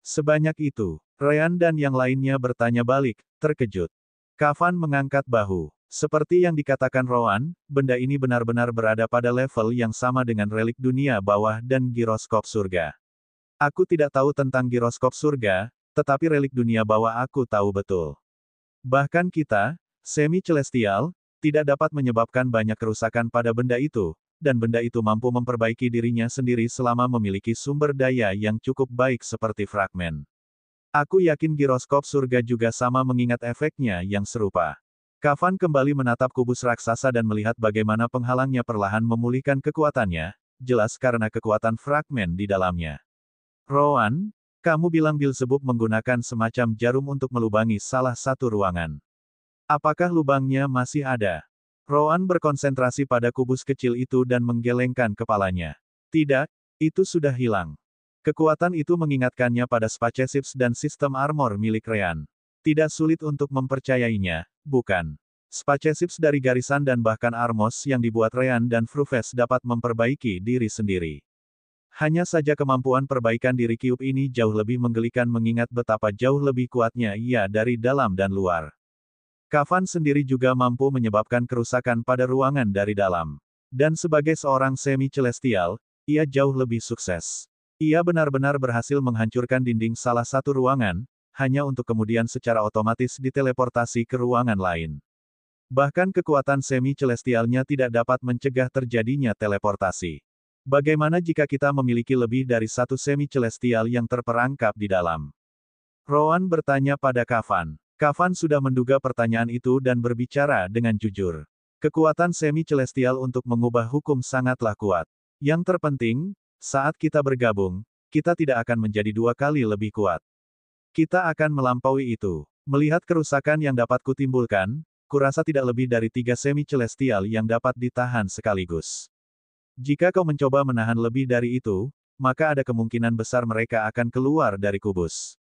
Sebanyak itu, Ryan dan yang lainnya bertanya balik, terkejut. Kavan mengangkat bahu. Seperti yang dikatakan Rowan, benda ini benar-benar berada pada level yang sama dengan relik dunia bawah dan giroskop surga. Aku tidak tahu tentang giroskop surga, tetapi relik dunia bawah aku tahu betul. Bahkan kita, semi-celestial, tidak dapat menyebabkan banyak kerusakan pada benda itu, dan benda itu mampu memperbaiki dirinya sendiri selama memiliki sumber daya yang cukup baik seperti fragmen. Aku yakin giroskop surga juga sama mengingat efeknya yang serupa. Kavan kembali menatap kubus raksasa dan melihat bagaimana penghalangnya perlahan memulihkan kekuatannya, jelas karena kekuatan fragmen di dalamnya. Rowan, kamu bilang Beelzebub menggunakan semacam jarum untuk melubangi salah satu ruangan. Apakah lubangnya masih ada? Rowan berkonsentrasi pada kubus kecil itu dan menggelengkan kepalanya. Tidak, itu sudah hilang. Kekuatan itu mengingatkannya pada spaceships dan sistem armor milik Ryan. Tidak sulit untuk mempercayainya, bukan? Spaceships dari Garisan dan bahkan Armos yang dibuat Ryan dan Fruves dapat memperbaiki diri sendiri. Hanya saja kemampuan perbaikan diri Cube ini jauh lebih menggelikan mengingat betapa jauh lebih kuatnya ia dari dalam dan luar. Kavan sendiri juga mampu menyebabkan kerusakan pada ruangan dari dalam. Dan sebagai seorang semi-celestial, ia jauh lebih sukses. Ia benar-benar berhasil menghancurkan dinding salah satu ruangan, hanya untuk kemudian secara otomatis diteleportasi ke ruangan lain. Bahkan kekuatan semi-celestialnya tidak dapat mencegah terjadinya teleportasi. Bagaimana jika kita memiliki lebih dari satu semi-celestial yang terperangkap di dalam? Rowan bertanya pada Kavan. Kavan sudah menduga pertanyaan itu dan berbicara dengan jujur. Kekuatan semi-celestial untuk mengubah hukum sangatlah kuat. Yang terpenting, saat kita bergabung, kita tidak akan menjadi 2 kali lebih kuat. Kita akan melampaui itu. Melihat kerusakan yang dapat kutimbulkan, kurasa tidak lebih dari 3 semi-celestial yang dapat ditahan sekaligus. Jika kau mencoba menahan lebih dari itu, maka ada kemungkinan besar mereka akan keluar dari kubus.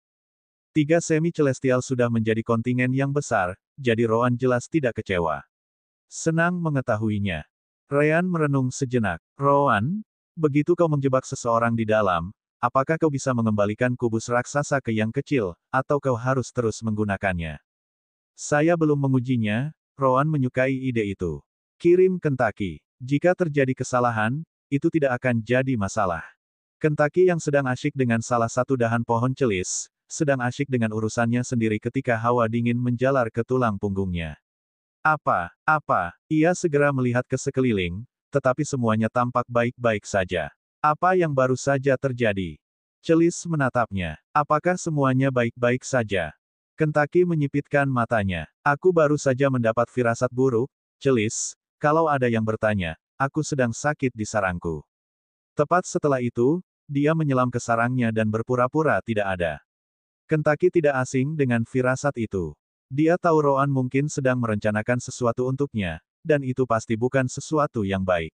3 semi-celestial sudah menjadi kontingen yang besar, jadi Rowan jelas tidak kecewa. Senang mengetahuinya. Ryan merenung sejenak. Rowan, begitu kau menjebak seseorang di dalam, apakah kau bisa mengembalikan kubus raksasa ke yang kecil, atau kau harus terus menggunakannya? Saya belum mengujinya, Rowan menyukai ide itu. Kirim Kentucky. Jika terjadi kesalahan, itu tidak akan jadi masalah. Kentucky yang sedang asyik dengan salah satu dahan pohon celis, sedang asyik dengan urusannya sendiri ketika hawa dingin menjalar ke tulang punggungnya. Apa? Ia segera melihat ke sekeliling, tetapi semuanya tampak baik-baik saja. Apa yang baru saja terjadi? Celis menatapnya. Apakah semuanya baik-baik saja? Kentucky menyipitkan matanya. Aku baru saja mendapat firasat buruk, Celis, kalau ada yang bertanya, aku sedang sakit di sarangku. Tepat setelah itu, dia menyelam ke sarangnya dan berpura-pura tidak ada. Kentucky tidak asing dengan firasat itu. Dia tahu Rowan mungkin sedang merencanakan sesuatu untuknya, dan itu pasti bukan sesuatu yang baik.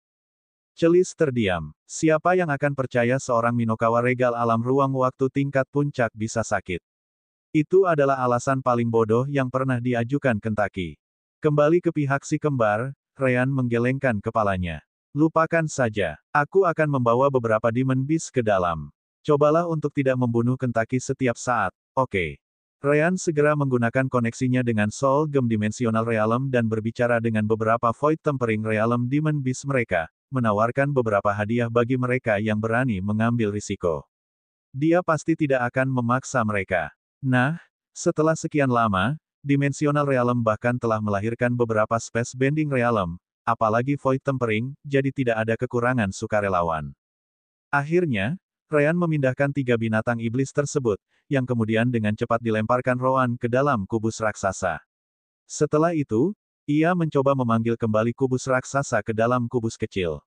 Celis terdiam. Siapa yang akan percaya seorang Minokawa regal alam ruang waktu tingkat puncak bisa sakit? Itu adalah alasan paling bodoh yang pernah diajukan Kentucky. Kembali ke pihak si kembar, Ryan menggelengkan kepalanya. Lupakan saja. Aku akan membawa beberapa Demon Beast ke dalam. Cobalah untuk tidak membunuh Kentucky setiap saat, oke? Ryan segera menggunakan koneksinya dengan Soul Gem Dimensional Realm dan berbicara dengan beberapa Void Tempering Realm Demon Beast mereka, menawarkan beberapa hadiah bagi mereka yang berani mengambil risiko. Dia pasti tidak akan memaksa mereka. Nah, setelah sekian lama, Dimensional Realm bahkan telah melahirkan beberapa Space Bending Realm, apalagi Void Tempering, jadi tidak ada kekurangan sukarelawan. Akhirnya, Ryan memindahkan 3 binatang iblis tersebut, yang kemudian dengan cepat dilemparkan Rowan ke dalam kubus raksasa. Setelah itu, ia mencoba memanggil kembali kubus raksasa ke dalam kubus kecil.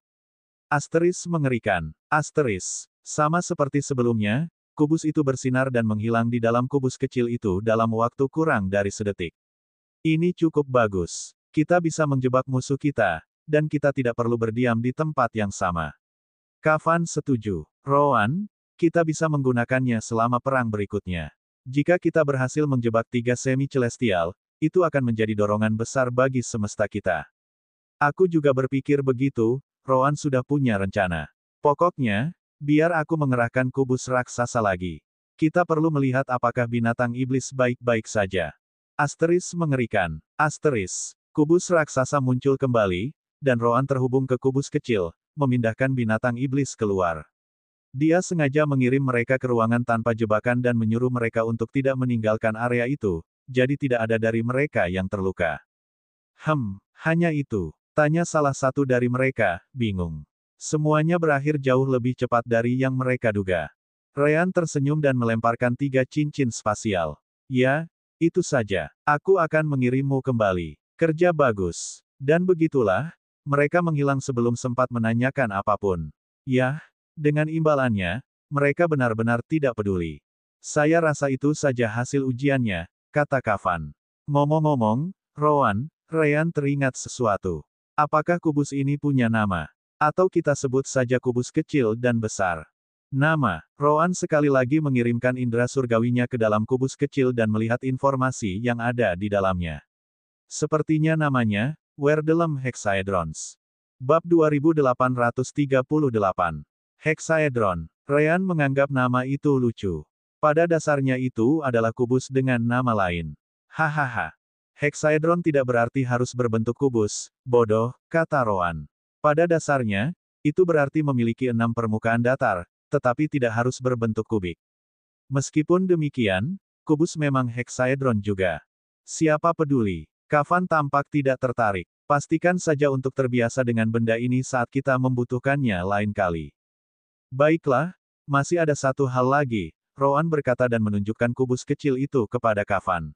Asteris mengerikan. Asteris. Sama seperti sebelumnya, kubus itu bersinar dan menghilang di dalam kubus kecil itu dalam waktu kurang dari sedetik. Ini cukup bagus. Kita bisa menjebak musuh kita, dan kita tidak perlu berdiam di tempat yang sama. Kavan setuju. Rowan, kita bisa menggunakannya selama perang berikutnya. Jika kita berhasil menjebak 3 semi-celestial, itu akan menjadi dorongan besar bagi semesta kita. Aku juga berpikir begitu, Rowan sudah punya rencana. Pokoknya, biar aku mengerahkan kubus raksasa lagi. Kita perlu melihat apakah binatang iblis baik-baik saja. Asteris mengerikan. Asteris. Kubus raksasa muncul kembali, dan Rowan terhubung ke kubus kecil, memindahkan binatang iblis keluar. Dia sengaja mengirim mereka ke ruangan tanpa jebakan dan menyuruh mereka untuk tidak meninggalkan area itu, jadi tidak ada dari mereka yang terluka. Hanya itu? Tanya salah satu dari mereka, bingung. Semuanya berakhir jauh lebih cepat dari yang mereka duga. Ryan tersenyum dan melemparkan 3 cincin spasial. Ya, itu saja. Aku akan mengirimmu kembali. Kerja bagus. Dan begitulah, mereka menghilang sebelum sempat menanyakan apapun. Yah, dengan imbalannya, mereka benar-benar tidak peduli. Saya rasa itu saja hasil ujiannya, kata Kavan. Ngomong-ngomong, Rowan, Ryan teringat sesuatu. Apakah kubus ini punya nama? Atau kita sebut saja kubus kecil dan besar? Nama. Roan sekali lagi mengirimkan indera surgawinya ke dalam kubus kecil dan melihat informasi yang ada di dalamnya. Sepertinya namanya, Werdelem Hexaedrons. Bab 2838. Hexaedron. Ryan menganggap nama itu lucu. Pada dasarnya itu adalah kubus dengan nama lain. Hahaha. Hexaedron tidak berarti harus berbentuk kubus, bodoh, kata Roan. Pada dasarnya, itu berarti memiliki 6 permukaan datar, tetapi tidak harus berbentuk kubik. Meskipun demikian, kubus memang hexaedron juga. Siapa peduli? Kavan tampak tidak tertarik. Pastikan saja untuk terbiasa dengan benda ini saat kita membutuhkannya lain kali. Baiklah, masih ada satu hal lagi, Roan berkata dan menunjukkan kubus kecil itu kepada Kavan.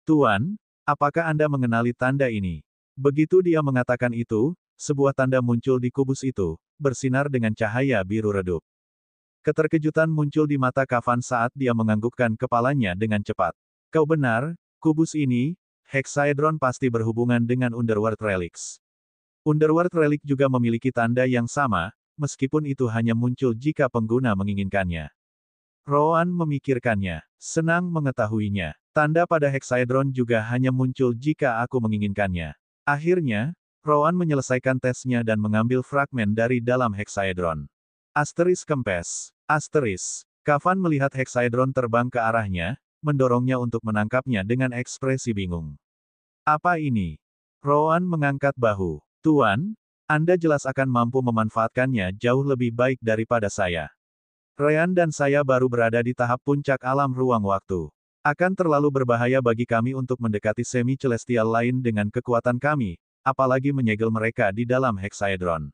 Tuan, apakah Anda mengenali tanda ini? Begitu dia mengatakan itu, sebuah tanda muncul di kubus itu, bersinar dengan cahaya biru redup. Keterkejutan muncul di mata Kavan saat dia menganggukkan kepalanya dengan cepat. Kau benar, kubus ini, Hexaedron pasti berhubungan dengan Underworld Relics. Underworld Relic juga memiliki tanda yang sama, meskipun itu hanya muncul jika pengguna menginginkannya. Roan memikirkannya, senang mengetahuinya. Tanda pada Hexaedron juga hanya muncul jika aku menginginkannya. Akhirnya, Roan menyelesaikan tesnya dan mengambil fragmen dari dalam Hexaedron. Asteris kempes. Asteris. Kavan melihat Hexaedron terbang ke arahnya, mendorongnya untuk menangkapnya dengan ekspresi bingung. Apa ini? Roan mengangkat bahu. Tuan, Anda jelas akan mampu memanfaatkannya jauh lebih baik daripada saya. Ryan dan saya baru berada di tahap puncak alam ruang waktu. Akan terlalu berbahaya bagi kami untuk mendekati semi-celestial lain dengan kekuatan kami, apalagi menyegel mereka di dalam Hexaedron.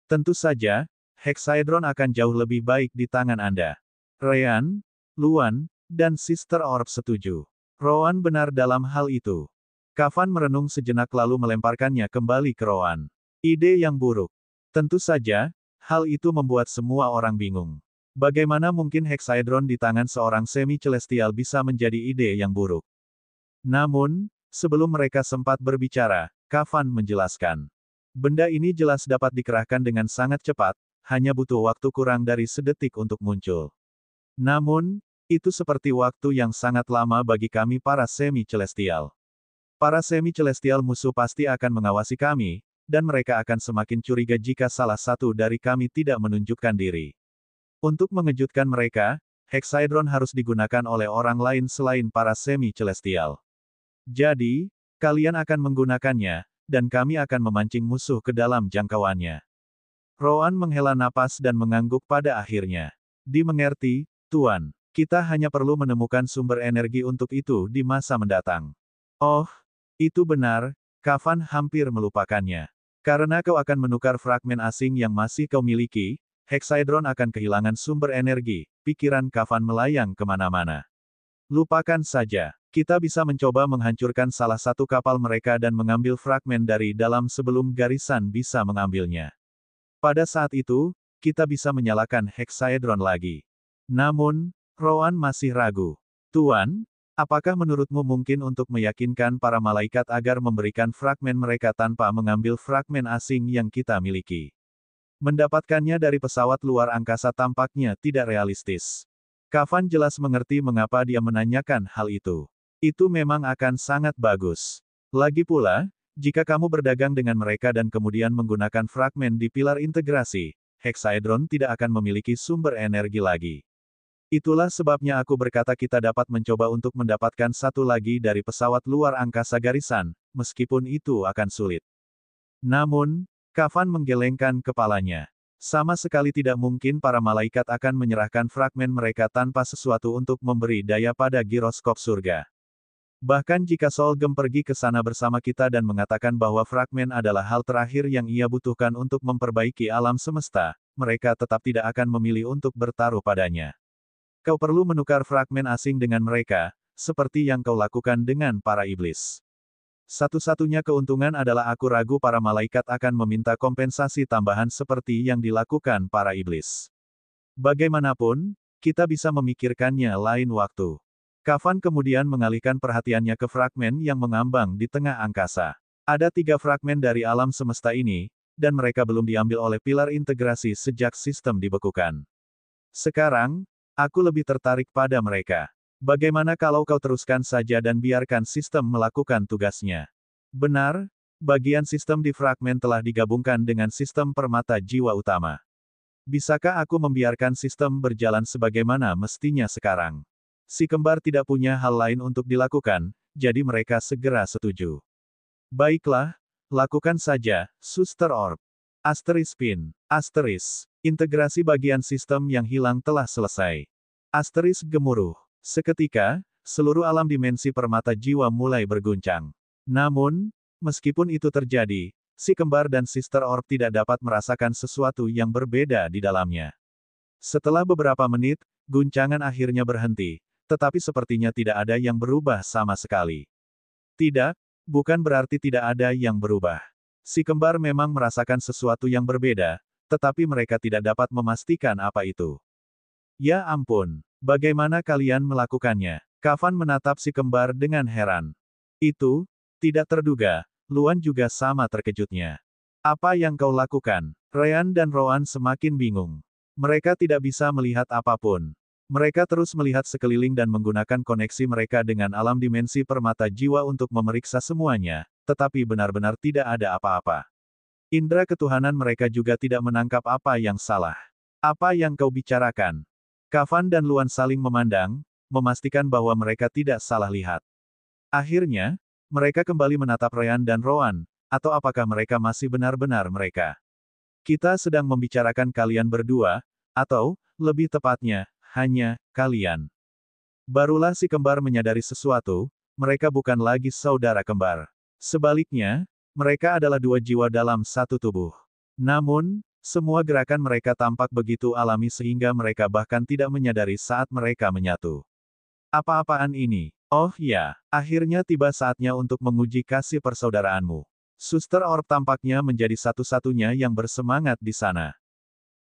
Tentu saja, Hexaedron akan jauh lebih baik di tangan Anda. Ryan, Luan, dan Sister Orb setuju. Roan benar dalam hal itu. Kavan merenung sejenak lalu melemparkannya kembali ke Roan. Ide yang buruk. Tentu saja, hal itu membuat semua orang bingung. Bagaimana mungkin Hexaedron di tangan seorang semi-celestial bisa menjadi ide yang buruk? Namun, sebelum mereka sempat berbicara, Kavan menjelaskan. Benda ini jelas dapat dikerahkan dengan sangat cepat, hanya butuh waktu kurang dari sedetik untuk muncul. Namun, itu seperti waktu yang sangat lama bagi kami para semi-celestial. Para semi-celestial musuh pasti akan mengawasi kami, dan mereka akan semakin curiga jika salah satu dari kami tidak menunjukkan diri. Untuk mengejutkan mereka, Hexaedron harus digunakan oleh orang lain selain para semi-celestial. Jadi, kalian akan menggunakannya, dan kami akan memancing musuh ke dalam jangkauannya. Roan menghela napas dan mengangguk pada akhirnya. Dimengerti, Tuan. Kita hanya perlu menemukan sumber energi untuk itu di masa mendatang. Oh, itu benar, Kavan hampir melupakannya. Karena kau akan menukar fragmen asing yang masih kau miliki, Hexaedron akan kehilangan sumber energi, pikiran Kavan melayang kemana-mana. Lupakan saja, kita bisa mencoba menghancurkan salah satu kapal mereka dan mengambil fragmen dari dalam sebelum garisan bisa mengambilnya. Pada saat itu, kita bisa menyalakan Hexaedron lagi. Namun, Roan masih ragu. Tuan, apakah menurutmu mungkin untuk meyakinkan para malaikat agar memberikan fragmen mereka tanpa mengambil fragmen asing yang kita miliki? Mendapatkannya dari pesawat luar angkasa tampaknya tidak realistis. Kavan jelas mengerti mengapa dia menanyakan hal itu. Itu memang akan sangat bagus. Lagi pula, jika kamu berdagang dengan mereka dan kemudian menggunakan fragmen di pilar integrasi, Hexaedron tidak akan memiliki sumber energi lagi. Itulah sebabnya aku berkata kita dapat mencoba untuk mendapatkan satu lagi dari pesawat luar angkasa garisan, meskipun itu akan sulit. Namun, Kavan menggelengkan kepalanya. Sama sekali tidak mungkin para malaikat akan menyerahkan fragmen mereka tanpa sesuatu untuk memberi daya pada giroskop surga. Bahkan jika Solgem pergi ke sana bersama kita dan mengatakan bahwa fragmen adalah hal terakhir yang ia butuhkan untuk memperbaiki alam semesta, mereka tetap tidak akan memilih untuk bertaruh padanya. Kau perlu menukar fragmen asing dengan mereka, seperti yang kau lakukan dengan para iblis. Satu-satunya keuntungan adalah aku ragu para malaikat akan meminta kompensasi tambahan seperti yang dilakukan para iblis. Bagaimanapun, kita bisa memikirkannya lain waktu. Kavan kemudian mengalihkan perhatiannya ke fragmen yang mengambang di tengah angkasa. Ada 3 fragmen dari alam semesta ini, dan mereka belum diambil oleh pilar integrasi sejak sistem dibekukan. Sekarang, aku lebih tertarik pada mereka. Bagaimana kalau kau teruskan saja dan biarkan sistem melakukan tugasnya? Benar, bagian sistem di fragmen telah digabungkan dengan sistem permata jiwa utama. Bisakah aku membiarkan sistem berjalan sebagaimana mestinya sekarang? Si kembar tidak punya hal lain untuk dilakukan, jadi mereka segera setuju. Baiklah, lakukan saja, Suster Orb. Pin. Integrasi bagian sistem yang hilang telah selesai. Gemuruh. Seketika, seluruh alam dimensi permata jiwa mulai berguncang. Namun, meskipun itu terjadi, si kembar dan Sister Orb tidak dapat merasakan sesuatu yang berbeda di dalamnya. Setelah beberapa menit, guncangan akhirnya berhenti, tetapi sepertinya tidak ada yang berubah sama sekali. Tidak, bukan berarti tidak ada yang berubah. Si kembar memang merasakan sesuatu yang berbeda, tetapi mereka tidak dapat memastikan apa itu. Ya ampun, bagaimana kalian melakukannya? Kafan menatap si kembar dengan heran. Itu, tidak terduga, Luan juga sama terkejutnya. Apa yang kau lakukan? Ryan dan Roan semakin bingung. Mereka tidak bisa melihat apapun. Mereka terus melihat sekeliling dan menggunakan koneksi mereka dengan alam dimensi permata jiwa untuk memeriksa semuanya, tetapi benar-benar tidak ada apa-apa. Indra ketuhanan mereka juga tidak menangkap apa yang salah. Apa yang kau bicarakan? Kafan dan Luan saling memandang, memastikan bahwa mereka tidak salah lihat. Akhirnya, mereka kembali menatap Ryan dan Roan, atau apakah mereka masih benar-benar mereka? Kita sedang membicarakan kalian berdua, atau, lebih tepatnya, hanya kalian. Barulah si kembar menyadari sesuatu, mereka bukan lagi saudara kembar. Sebaliknya, mereka adalah dua jiwa dalam satu tubuh. Namun, semua gerakan mereka tampak begitu alami sehingga mereka bahkan tidak menyadari saat mereka menyatu. Apa-apaan ini? Oh ya, akhirnya tiba saatnya untuk menguji kasih persaudaraanmu. Suster Orb tampaknya menjadi satu-satunya yang bersemangat di sana.